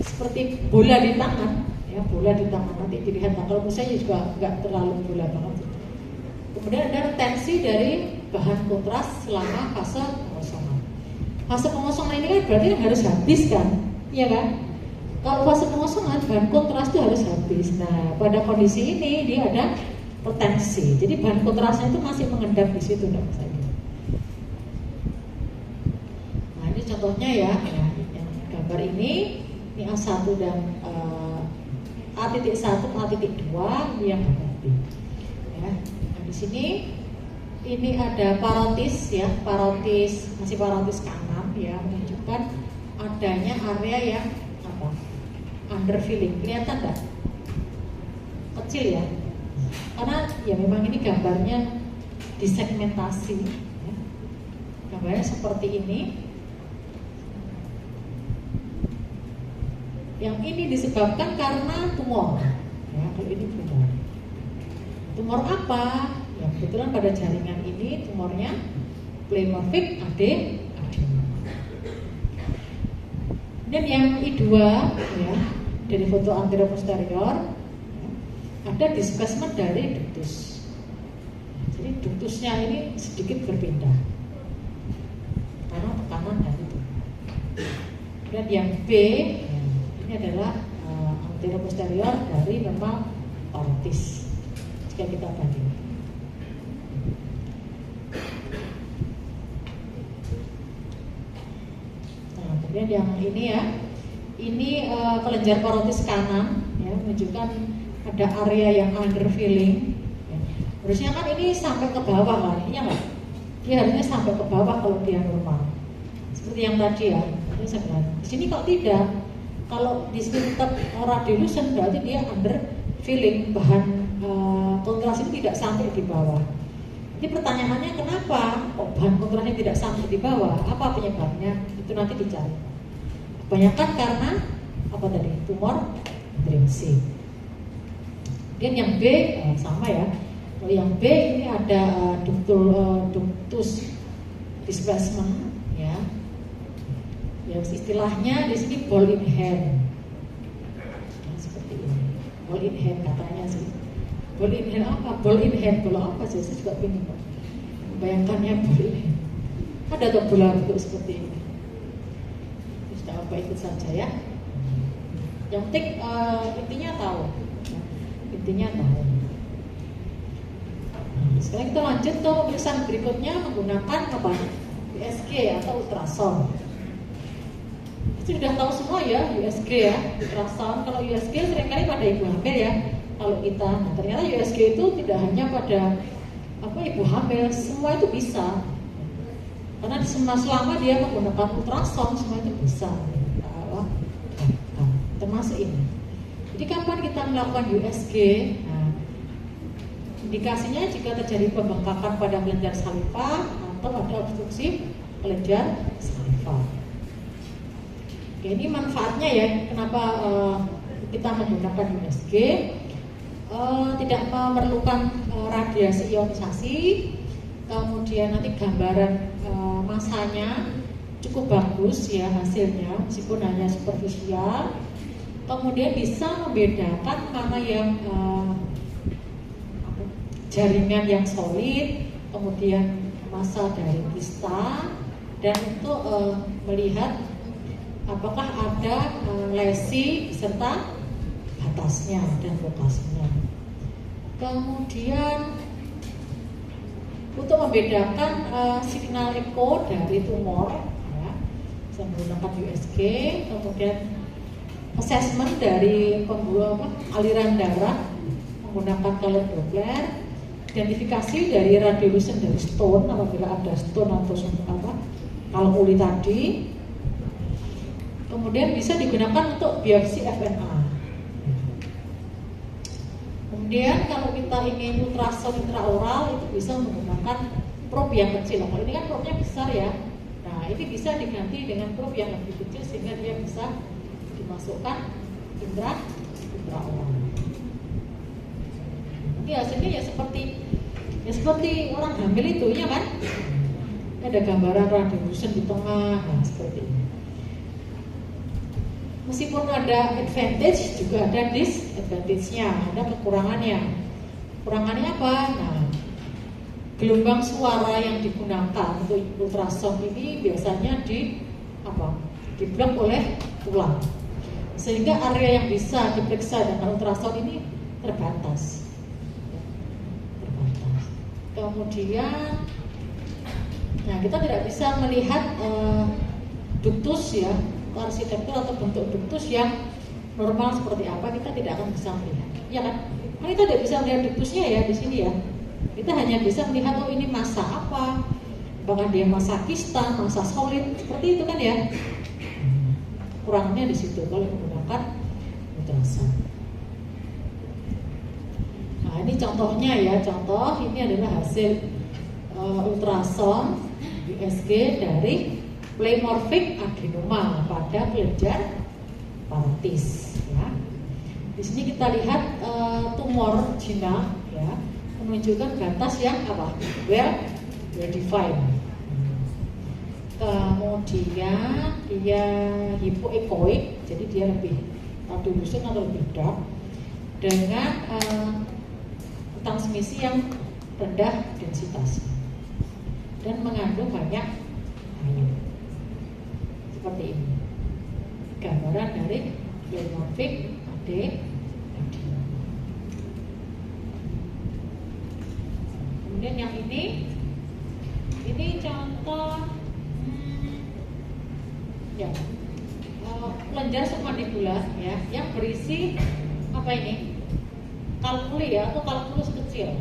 seperti bola di tangan, ya bola di tangan nanti dilihat. Nah, kalau misalnya juga nggak terlalu bola banget. Kemudian ada retensi dari bahan kontras selama fase pengosongan. Fase pengosongan ini kan berarti harus habis kan, iya kan? Kalau fase pengosongan bahan kontras itu harus habis. Nah, pada kondisi ini dia ada retensi. Jadi bahan kontrasnya itu masih mengendap di situ, nah ini contohnya ya, yang gambar ini A1 dan A.1, A.2 yang berbeda. Ya. Nah, di sini ini ada parotis ya, masih parotis kanan ya, menunjukkan adanya area yang apa? Underfilling. Kelihatan enggak? Kecil ya. Karena ya memang ini gambarnya disegmentasi ya. Gambarnya seperti ini. Yang ini disebabkan karena tumor. Ya, kalau ini beda. Tumor apa? Ya, kebetulan pada jaringan ini tumornya pleomorphic adenoma. Dan yang I2 ya, dari foto anterior posterior ya, ada displacement dari ductus. Jadi ductusnya ini sedikit berpindah karena tekanan dari itu. Dan yang B ya, ini adalah anterior posterior dari memang parotis. Jika kita bandingkan. Nah, kemudian yang ini ya, ini kelenjar parotis kanan, ya, menunjukkan ada area yang underfilling. Ya. Harusnya kan ini sampai ke bawah kan, iya nggak? Dia harusnya sampai ke bawah kalau dia normal. Seperti yang tadi ya, ini sebelah. Di sini kok tidak? Kalau di sini tetap radiolucent berarti dia underfilling, bahan kontras ini tidak sampai di bawah. Jadi pertanyaannya kenapa kok bahan kontrasnya tidak sampai di bawah? Apa penyebabnya? Itu nanti dicari. Kebanyakan karena apa tadi? Tumor intrinsik. Dan yang B sama ya. Kalau yang B ini ada ductus displacement ya. Yang istilahnya di sini ball in hand. Nah, seperti ini. Ball in hand katanya sih. Ball in hand apa? Ball in hand, bola apa sih? Saya juga bingung Pak. Bayangkannya ball in hand. Ada tuh bola bentuk seperti ini. Terus apa ikut saja ya. Yang penting intinya tahu. Intinya tahu. Sekarang kita lanjut ke pemeriksaan berikutnya menggunakan apa? USG atau ultrasound. Itu sudah tahu semua ya USG ya, ultrasound. Kalau USG seringkali pada ibu hamil ya. Kalau kita, nah ternyata USG itu tidak hanya pada ibu hamil, semua itu bisa. Karena selama dia menggunakan ultrasound semua itu bisa. Termasuk ini. Jadi kapan kita melakukan USG? Nah, indikasinya jika terjadi pembengkakan pada kelenjar saliva atau ada obstruksi kelenjar saliva. Oke, ini manfaatnya ya, kenapa kita menggunakan USG. Tidak memerlukan radiasi ionisasi, kemudian nanti gambaran masanya cukup bagus ya hasilnya, meskipun hanya superficial. Kemudian bisa membedakan mana yang jaringan yang solid, kemudian massa dari kista, dan untuk melihat apakah ada lesi serta batasnya dan lokasinya. Kemudian untuk membedakan signal echo dari tumor, ya, bisa menggunakan USG. Kemudian assessment dari aliran darah menggunakan color Doppler. Identifikasi dari radiolution dari stone apabila ada stone atau kalkuli tadi. Kemudian bisa digunakan untuk biopsi FNA. Kemudian kalau kita ingin ultrasound intraoral itu bisa menggunakan probe yang kecil. Kalau ini kan probe-nya besar ya. Nah, ini bisa diganti dengan probe yang lebih kecil sehingga dia bisa dimasukkan intraoral. Nanti hasilnya ya seperti orang hamil itu ya kan? Ada gambaran radiolution di tengah, nah seperti ini. Meskipun ada advantage, juga ada disadvantage-nya, ada kekurangannya. Kekurangannya apa? Nah, gelombang suara yang digunakan untuk ultrasound ini biasanya diblok oleh tulang, sehingga area yang bisa diperiksa dengan ultrasound ini terbatas. Kemudian, nah kita tidak bisa melihat ductus ya, arsitektur atau bentuk ductus yang normal seperti apa, kita tidak akan bisa melihat, ya kan? Kita tidak bisa melihat ductusnya ya di sini ya. Kita hanya bisa melihat ini massa apa, apakah dia massa kista, massa solid, seperti itu kan ya. Kurangnya di situ kalau menggunakan ultrasound. Nah ini contohnya ya, contoh ini adalah hasil ultrasound USG dari pleomorphic adenoma pada kelenjar parotis. Ya. Di sini kita lihat tumor jinak, ya, menunjukkan batas yang well defined. Kemudian dia hypoechoic, jadi dia lebih radiolution atau lebih dark dengan transmisi yang rendah densitas dan mengandung banyak air. Seperti ini gambaran dari pleomorphic adenoma. Kemudian yang ini contoh kelenjar submandibular ya, yang berisi apa ini? Kalkuli ya, atau kalkulus kecil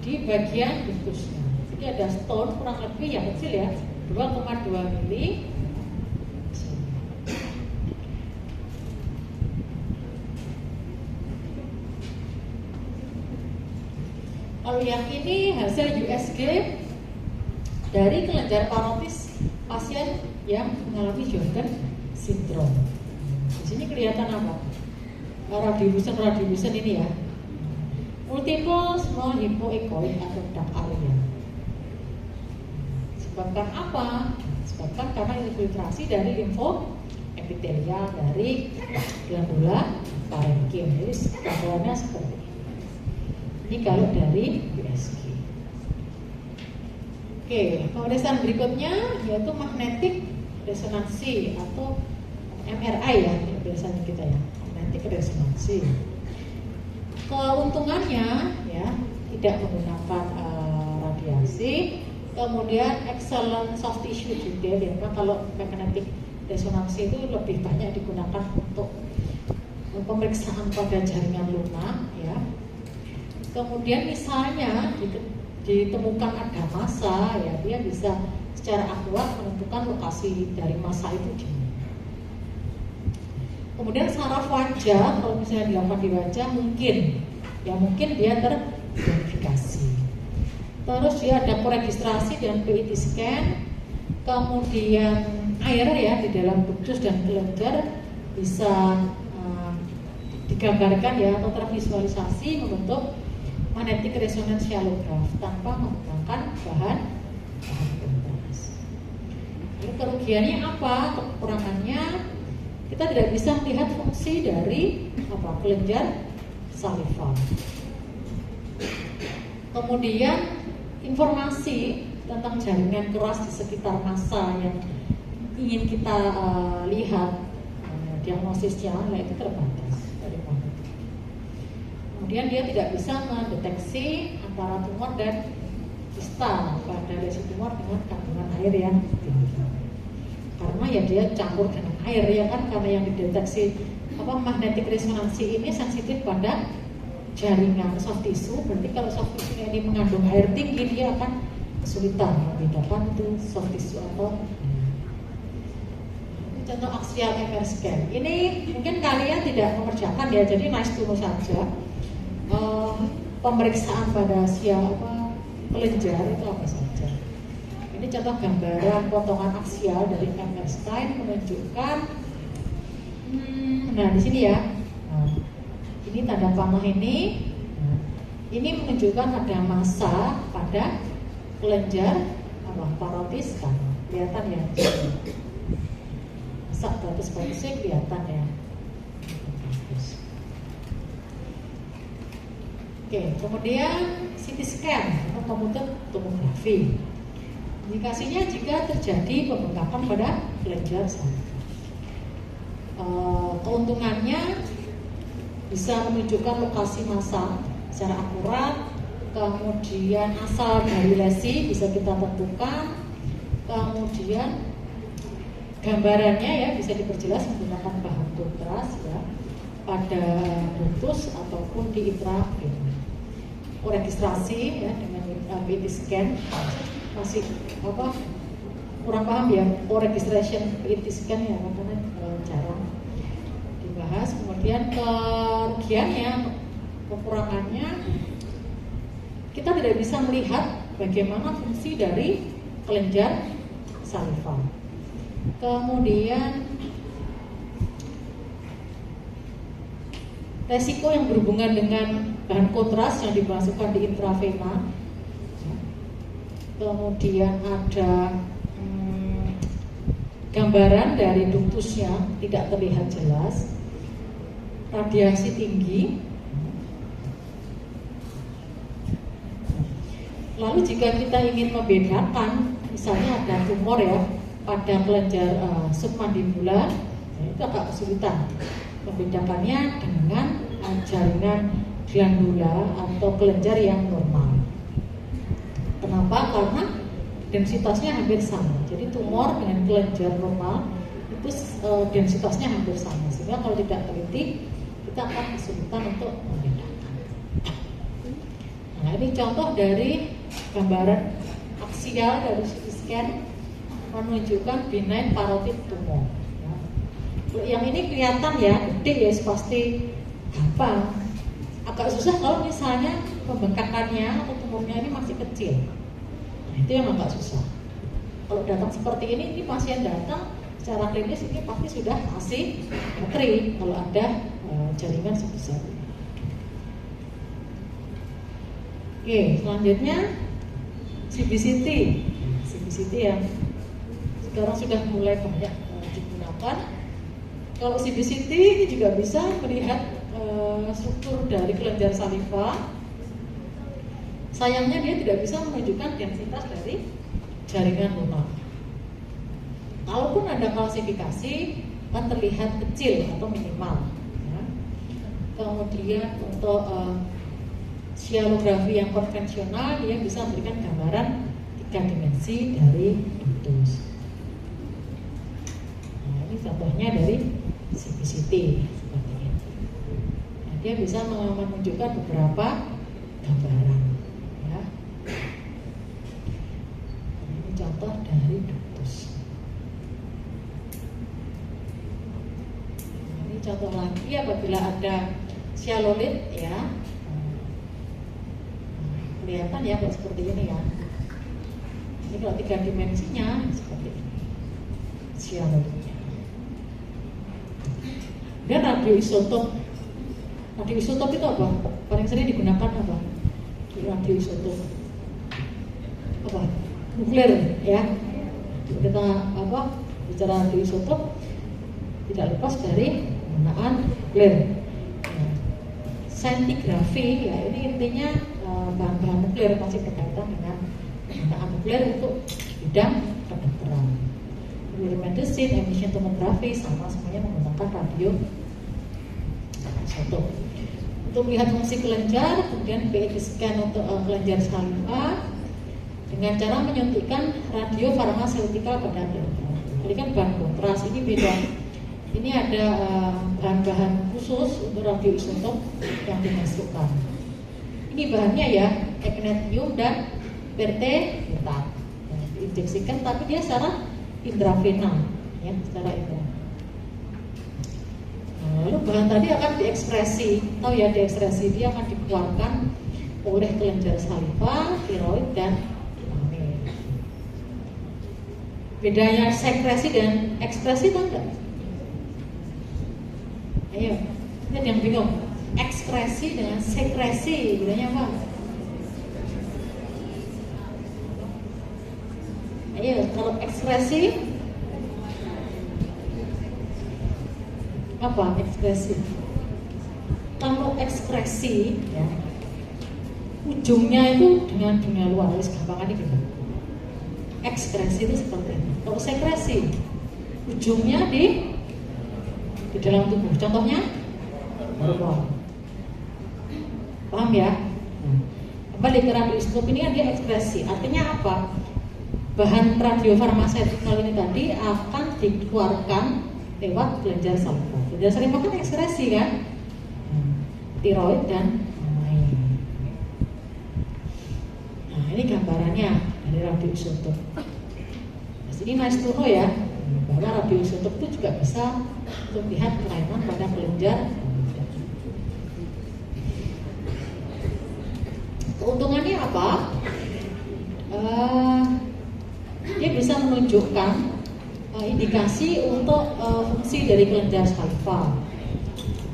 di bagian ductusnya. Jadi ada stone kurang lebih yang kecil ya, 2,2 mili. Kalau yang ini hasil USG dari kelenjar parotis pasien yang mengalami Jordan syndrome. Di sini kelihatan apa? Radiolution ini ya. Multiple small hypoechoic atau dark area. Sebabkan apa? Sebabkan karena infiltrasi dari limfoepitelial dari glandula parenkim. Jadi gambarannya seperti ini. Ini kalau dari USG. Oke, pemeriksaan berikutnya yaitu magnetic resonansi atau MRI ya, biasanya kita ya, magnetic resonansi. Keuntungannya ya tidak menggunakan radiasi, kemudian excellent soft tissue juga ya. Kalau magnetic resonansi itu lebih banyak digunakan untuk pemeriksaan pada jaringan lunak ya. Kemudian misalnya ditemukan ada massa ya, dia bisa secara akurat menentukan lokasi dari massa itu di mana. Kemudian saraf wajah, kalau misalnya dilakukan di wajah mungkin dia teridentifikasi. Terus dia ada koregistrasi dan PET scan. Kemudian air ya di dalam ductus dan kelenjar bisa digambarkan ya atau tervisualisasi membentuk magnetic resonance shalograph tanpa menggunakan bahan kontras. Lalu kerugiannya apa? Kekurangannya kita tidak bisa melihat fungsi dari kelenjar saliva. Kemudian informasi tentang jaringan keras di sekitar massa yang ingin kita lihat diagnosisnya itu terbatas dari magnetik. Kemudian dia tidak bisa mendeteksi antara tumor dan kista pada lesi tumor dengan kandungan air yang tinggi. Karena ya dia campur dengan air ya kan, karena yang dideteksi magnetic resonansi ini sensitif pada jaringan soft tissue. Berarti kalau soft tissue ini mengandung air tinggi, dia akan kesulitan membedakan itu soft tissue atau contoh axial MR scan. Ini mungkin kalian tidak mengerjakan ya, jadi nice to know saja. Pemeriksaan pada kelenjar itu apa saja. Ini contoh gambaran potongan aksial dari MR scan menunjukkan nah di sini ya. Ini tanda panah ini menunjukkan ada massa pada kelenjar parotis kan, kelihatan ya. Massa parotisnya kelihatan ya. Oke, kemudian CT scan atau komputer tomografi. Indikasinya jika terjadi pembengkakan pada kelenjar saliva. Keuntungannya bisa menunjukkan lokasi massa secara akurat, kemudian asal dari lesi bisa kita tentukan, kemudian gambarannya ya bisa diperjelas menggunakan bahan kontras ya pada ductus ataupun di intravena. Koregistrasi ya dengan PET scan masih kurang paham ya registration PET scan ya karena jarang dibahas. Kemudian kerugiannya, kekurangannya kita tidak bisa melihat bagaimana fungsi dari kelenjar saliva. Kemudian resiko yang berhubungan dengan bahan kontras yang dimasukkan di intravena. Kemudian ada gambaran dari ductusnya tidak terlihat jelas, radiasi tinggi. Lalu jika kita ingin membedakan, misalnya ada tumor ya pada kelenjar submandibula, itu agak kesulitan membedakannya dengan jaringan glandula atau kelenjar yang normal. Kenapa? Karena densitasnya hampir sama. Jadi tumor dengan kelenjar normal itu densitasnya hampir sama. Sehingga kalau tidak teliti, kita akan kesulitan untuk membedakan. Nah, ini contoh dari gambaran aksial dari CT scan menunjukkan benign parotid tumor. Yang ini kelihatan ya, gede ya, pasti gampang. Agak susah kalau misalnya pembengkakannya atau tumornya ini masih kecil. Nah, itu yang agak susah. Kalau datang seperti ini pasien datang secara klinis ini pasti sudah asimetri kalau ada jaringan sebesar ini. Oke, selanjutnya CBCT. CBCT yang sekarang sudah mulai banyak digunakan. Kalau CBCT ini juga bisa melihat struktur dari kelenjar saliva. Sayangnya dia tidak bisa menunjukkan densitas dari jaringan lunak. Kalaupun ada klasifikasi, kan terlihat kecil atau minimal. Ya. Kemudian untuk shallografi yang konvensional, dia bisa memberikan gambaran 3 dimensi dari ductus. Nah, ini contohnya dari CBCT seperti ini. Nah, dia bisa menunjukkan beberapa gambaran. Ya. Ini contoh dari ductus. Nah, ini contoh lagi apabila ada shallow lead ya. kelihatan ya kalau seperti ini ya. Ini kalau 3 dimensinya seperti ini. Sianologinya. Dan radioisotop. Radioisotop itu apa? Paling sering digunakan apa? Radioisotop. Apa? Nuklir ya. Kita bicara radioisotop tidak lepas dari penggunaan nuklir. Scintigraphy ya ini intinya bahan-bahan nuklir masih berkaitan dengan penggunaan nuklir untuk bidang kedokteran. Nuklir medicine, emission tomography sama semuanya menggunakan radio isotop. Untuk melihat fungsi kelenjar, kemudian PET scan untuk kelenjar salivia dengan cara menyuntikkan radiofarmaseutika pada kelenjar. Jadi kan bahan kontras ini beda. Ini ada bahan-bahan khusus untuk radioisotop yang dimasukkan. Ini bahannya ya, technetium dan pertemutan. Diinjeksikan, tapi dia secara intravenal, ya, secara intravenal. Lalu bahan tadi akan diekspresi, tahu ya diekspresi, dia akan dikeluarkan oleh kelenjar salivia, tiroid dan amin. Bedanya sekresi dan ekspresi tahu enggak? Ayo, ini yang bingung. Ekspresi dengan sekresi, bedanya apa? Ayo, kalau ekspresi apa ekspresi? Kalau ekspresi ya, ujungnya itu dengan dunia luar, harus gampangannya gitu. Ekspresi itu seperti ini. Kalau sekresi, ujungnya di dalam tubuh. Contohnya, paham ya? Kembali ke radioisotop ini kan dia ekspresi. Artinya apa? Bahan radiofarmaseutikal ini tadi akan dikeluarkan lewat kelenjar salivia. Kelenjar salivia kan ekspresi kan, tiroid dan lain. Nah ini gambarannya dari radioisotop. Nah, ini nice to know ya, bahwa radioisotop itu juga bisa untuk melihat kelainan pada kelenjar. Keuntungannya apa? Dia bisa menunjukkan indikasi untuk fungsi dari kelenjar salivia.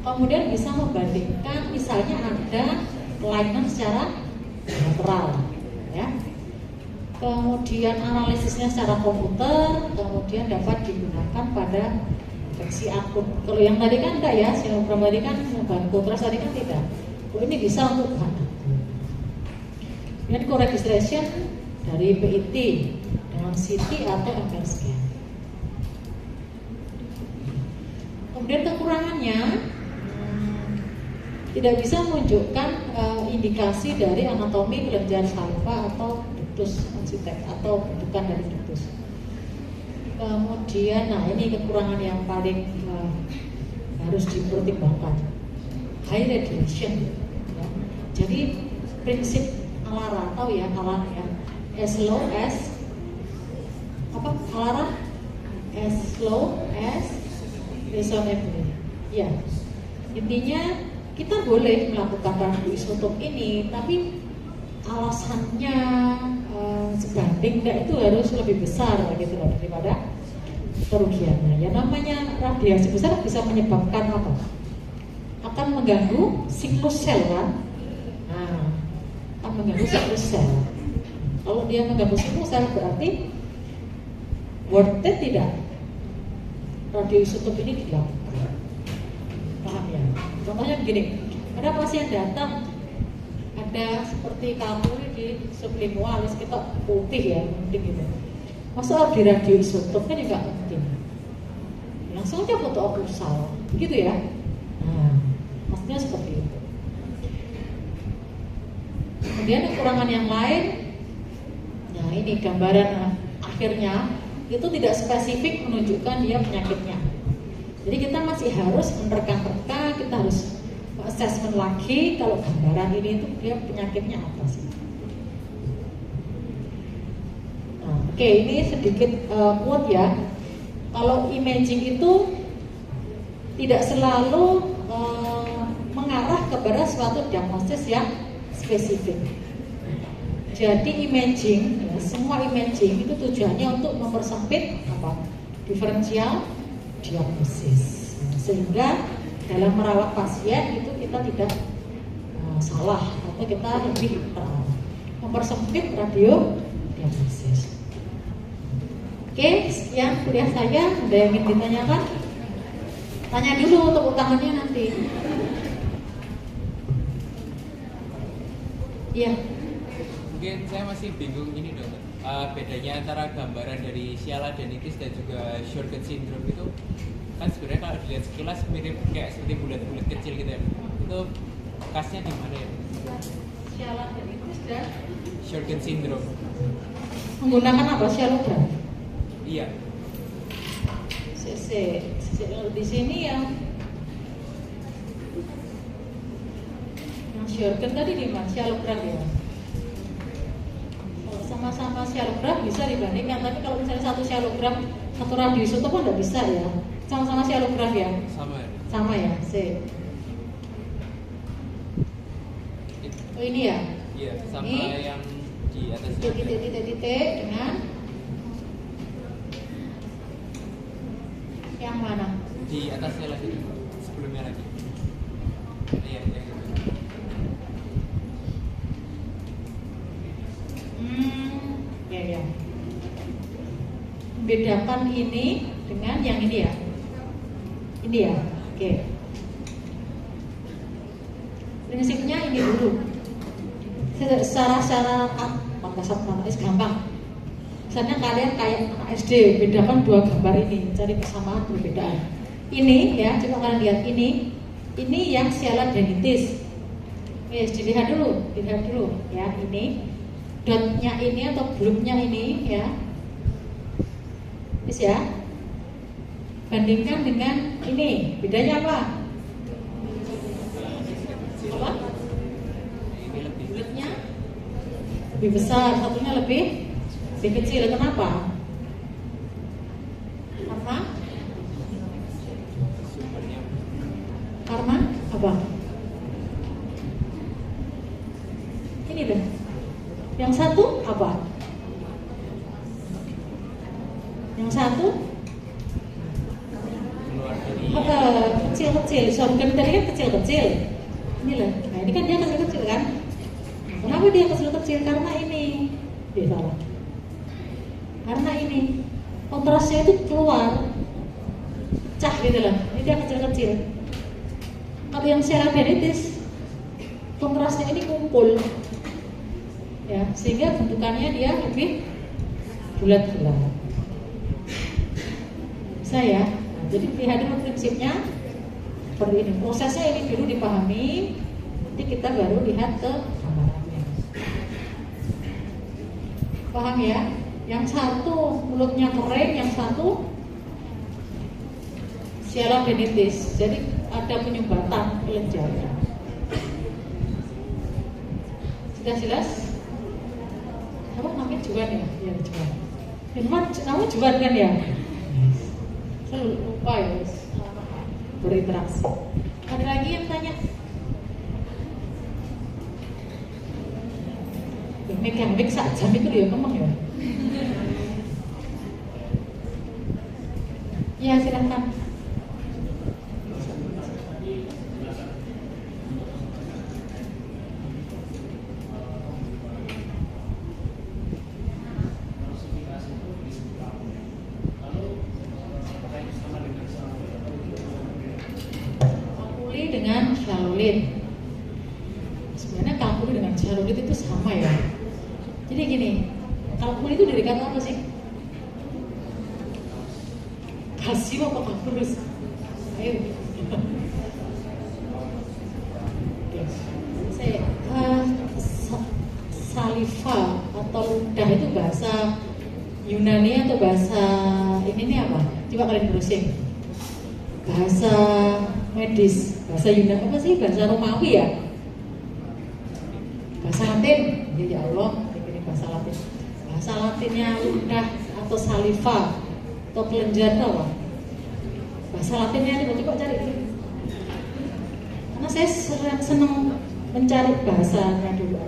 Kemudian bisa membandingkan misalnya ada kelainan secara bilateral, ya. Kemudian analisisnya secara komputer, kemudian dapat digunakan pada infeksi akut. Kalau yang tadi kan enggak ya, sinogram tadi kan bahan kontras tadi kan tidak. Kalau ini bisa untuk bahan akut. Kemudian co-registration dari PET dengan CT atau MR scan. Kemudian kekurangannya tidak bisa menunjukkan indikasi dari anatomi kelenjar salivia atau ductus arsitek atau bentukan dari ductus. Kemudian, nah ini kekurangan yang paling harus dipertimbangkan, high radiation. Ya. Jadi prinsip Alara, tahu ya Alara ya, as low as apa Alara, as low as reasonable. Ya, intinya kita boleh melakukan radioisotop ini, tapi alasannya sebanding enggak itu harus lebih besar gitu loh daripada kerugiannya. Ya namanya radiasi besar bisa menyebabkan apa? Akan mengganggu siklus sel kan? Nah, akan mengganggu siklus sel. Kalau dia mengganggu siklus sel berarti worth it tidak radioisotop ini dilakukan. Paham ya? Contohnya begini, ada pasien datang, ada seperti kamu di sublingualis kita putih ya, penting gitu. Masa di radioisotop kan juga penting. Langsung aja foto oklusal, gitu ya. Nah, maksudnya seperti itu. Kemudian kekurangan yang lain, nah ini gambaran akhirnya itu tidak spesifik menunjukkan dia penyakitnya. Jadi kita masih harus menerka-nerka, kita harus assessment lagi kalau gambaran ini itu dia penyakitnya apa sih. Nah, oke, ini sedikit quote ya. Kalau imaging itu tidak selalu mengarah kepada suatu diagnosis yang spesifik. Jadi imaging, ya, semua imaging itu tujuannya untuk mempersempit apa? Diferensial diagnosis. Sehingga dalam merawat pasien itu kita tidak salah atau kita lebih mempersempit radio diagnosis. Oke, sekian kuliah saya. Ada yang ingin ditanyakan? Tanya dulu untuk utangannya nanti. Iya. Mungkin saya masih bingung ini dokter. Bedanya antara gambaran dari sialadenitis dan juga Sjogren syndrome itu kan sebenarnya kalau dilihat sekilas mirip kayak seperti bulat-bulat kecil gitu ya. Itu khasnya di mana ya? Sialadenitis dan Sjogren syndrome. menggunakan apa? Sialogram. Iya. Di sini yang Sjogren tadi di mana? Sialogram ya. Sama-sama sialogram bisa dibandingkan, tapi kalau misalnya satu sialogram satu radioisotope nggak bisa ya. Sama-sama sialogram ya. Sama ya. Oh ini ya. Iya, sama ini, yang di atas titik dengan yang mana? di atasnya lagi, sebelumnya lagi. Iya, yang itu. Ya. Bedakan ini dengan yang ini ya. Ini ya. Oke. Prinsipnya ini dulu. Secara gampang. Misalnya kalian kayak anak SD, bedakan dua gambar ini, cari kesamaan perbedaan. Ini ya, coba kalian lihat ini yang sialadenitis. Dilihat dulu ya, ini dotnya ini atau blubnya ini ya. Bisa ya. Bandingkan dengan ini, bedanya apa? Apa? Bulatnya lebih besar, satunya lebih kecil. Kenapa? Karena apa? Ini deh. Yang satu apa? Yang satu kecil-kecil. Sjogren tadi kan kecil-kecil. Ini loh. Nah ini kan dia kecil-kecil kan? Kenapa dia kecil-kecil? Karena ini dia salah. Karena ini kontrasnya itu keluar, pecah gitu loh. Ini dia kecil-kecil. Kalau yang sialadenitis kontrasnya ini kumpul, ya sehingga bentukannya dia lebih bulat-bulat. Bisa ya? Nah, jadi lihat dulu prinsipnya seperti ini. Prosesnya ini dulu dipahami, nanti kita baru lihat ke gambarannya. Paham ya? Yang satu mulutnya kering, yang satu sialadenitis. Jadi ada penyumbatan kelenjar. Sudah jelas? Apa namanya Juan ya? Ya Juan. Namanya Juan kan ya? Saya lupa ya. Berinteraksi. Ada lagi yang tanya? Megang sak jam itu dia ngomong ya. Ya silahkan. Kalkuli dengan Charlotte. Sebenarnya kalkuli dengan Charlotte itu sama ya. Jadi gini, kalkuli itu dari kata apa sih? Kalsium apa kalkulus? Ayo. Saliva atau ludah itu bahasa Yunani atau bahasa ini nih apa? Coba kalian browsing. Bahasa medis, bahasa Yunani apa sih? Bahasa Romawi ya? Bahasa Latin? Ya Allah, ini bahasa Latin. Bahasa Latinnya ludah atau saliva atau kelenjar apa? Bahasa Latinnya coba cari dulu. Karena saya senang mencari bahasanya dulu.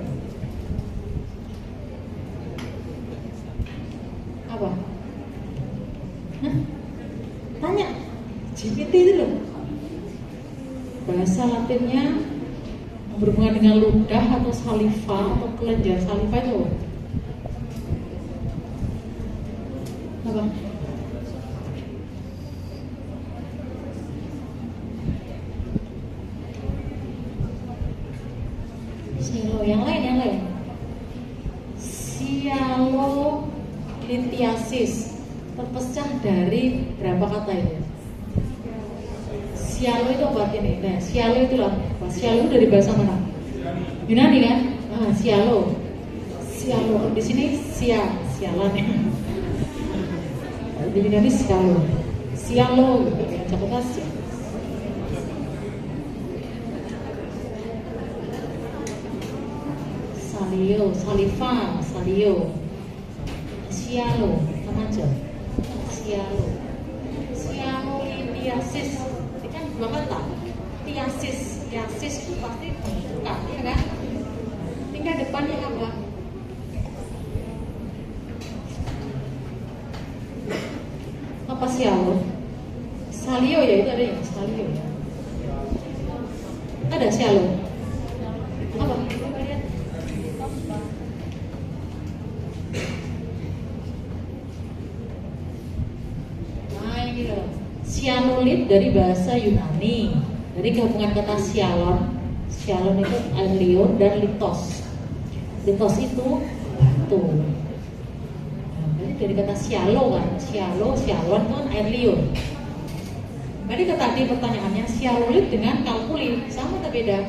Hah? Tanya GPT itu loh. Bahasa Latinnya berhubungan dengan ludah atau saliva atau kelenjar saliva itu apa? Sialo, yang lain. Sialolithiasis terpecah dari berapa kata itu? Sialo itu apa artinya? Nah, sialo itu apa? Sialo itu dari bahasa mana? Yunani kan? Ah, sialo. Sialo di sini sialan ya. Di Yunani sialo. Sialo gitu ya, Jakarta sialo. Salio, saliva, salio. Sialo, sama aja. Sialolithiasis. Ini kan dua kata. Tiasis itu pasti bukan, ya kan? Tinggal depannya apa? Apa sialo? Salio ya, itu ada yang salio ya. Ada sialo. Apa? Coba lihat. Nah ini loh. Sianolit dari bahasa Yunani, dari gabungan kata sialon. Sialon itu air liur dan litos. Litos itu batu. Nah, dari kata sialo kan, sialon kan air liur. Tadi tadi pertanyaannya sialolit dengan kalkuli sama atau beda?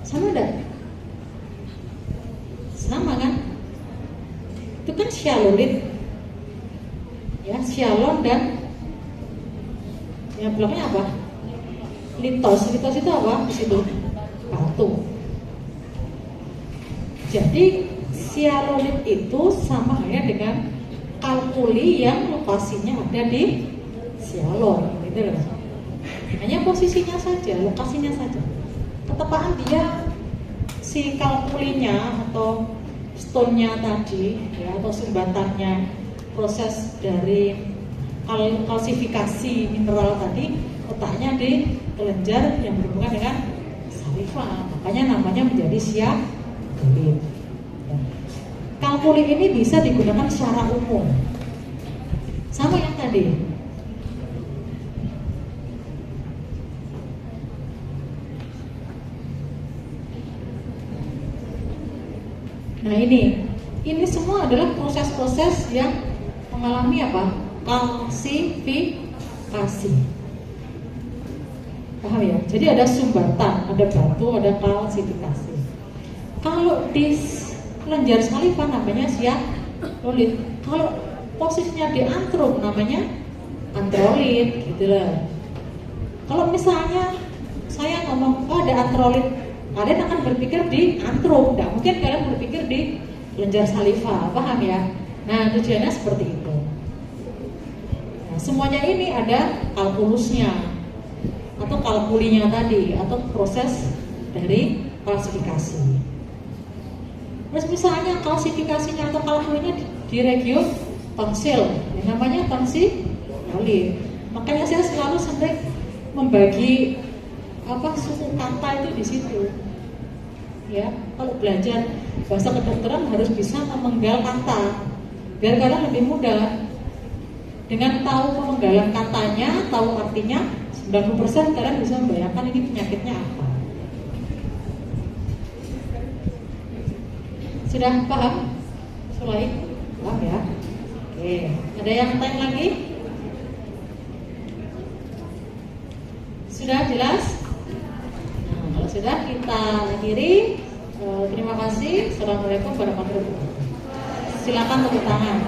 Sama enggak? Sama kan? Itu kan sialolit. Ya, sialon dan yang belakangnya apa? Litos itu apa? Di situ batu. Jadi sialolit itu sama halnya dengan kalkuli yang lokasinya ada di sialon, gitu loh. Hanya posisinya saja, lokasinya saja. Ketepaan dia si kalkulinya atau stone-nya tadi, ya, atau sumbatannya, proses dari kalsifikasi mineral tadi letaknya di kelenjar yang berhubungan dengan saliva, makanya namanya menjadi sialolit. Kalkuli ini bisa digunakan secara umum, sama yang tadi. Nah ini semua adalah proses-proses yang mengalami apa? Kalsifikasi. Paham ya? Jadi ada sumbatan, ada batu, ada kalsifikasi. Kalau di kelenjar saliva namanya sialolit. Kalau posisinya di antrum namanya antrolit, gitu lah. Kalau misalnya saya ngomong, oh ada antrolit, kalian akan berpikir di antrum, tidak mungkin kalian berpikir di kelenjar saliva, paham ya? Nah tujuannya seperti itu. Nah, semuanya ini ada kalkulusnya atau kalkulinya tadi, atau proses dari kalsifikasi. Terus misalnya kalsifikasinya atau kalkulinya di region tonsil, yang namanya tonsilolit. Makanya saya selalu sering membagi suku kata itu di situ. Ya, kalau belajar bahasa kedokteran harus bisa memenggal kata, biar kalian lebih mudah. Dengan tahu pemenggalan katanya, tahu artinya, 90% kalian bisa membayangkan ini penyakitnya apa. Sudah paham? Mulai? Paham ya? Oke, ada yang tanya lagi? Sudah jelas? Nah, kalau sudah kita akhiri. Terima kasih. Assalamualaikum warahmatullahi wabarakatuh. Silakan tepuk tangan.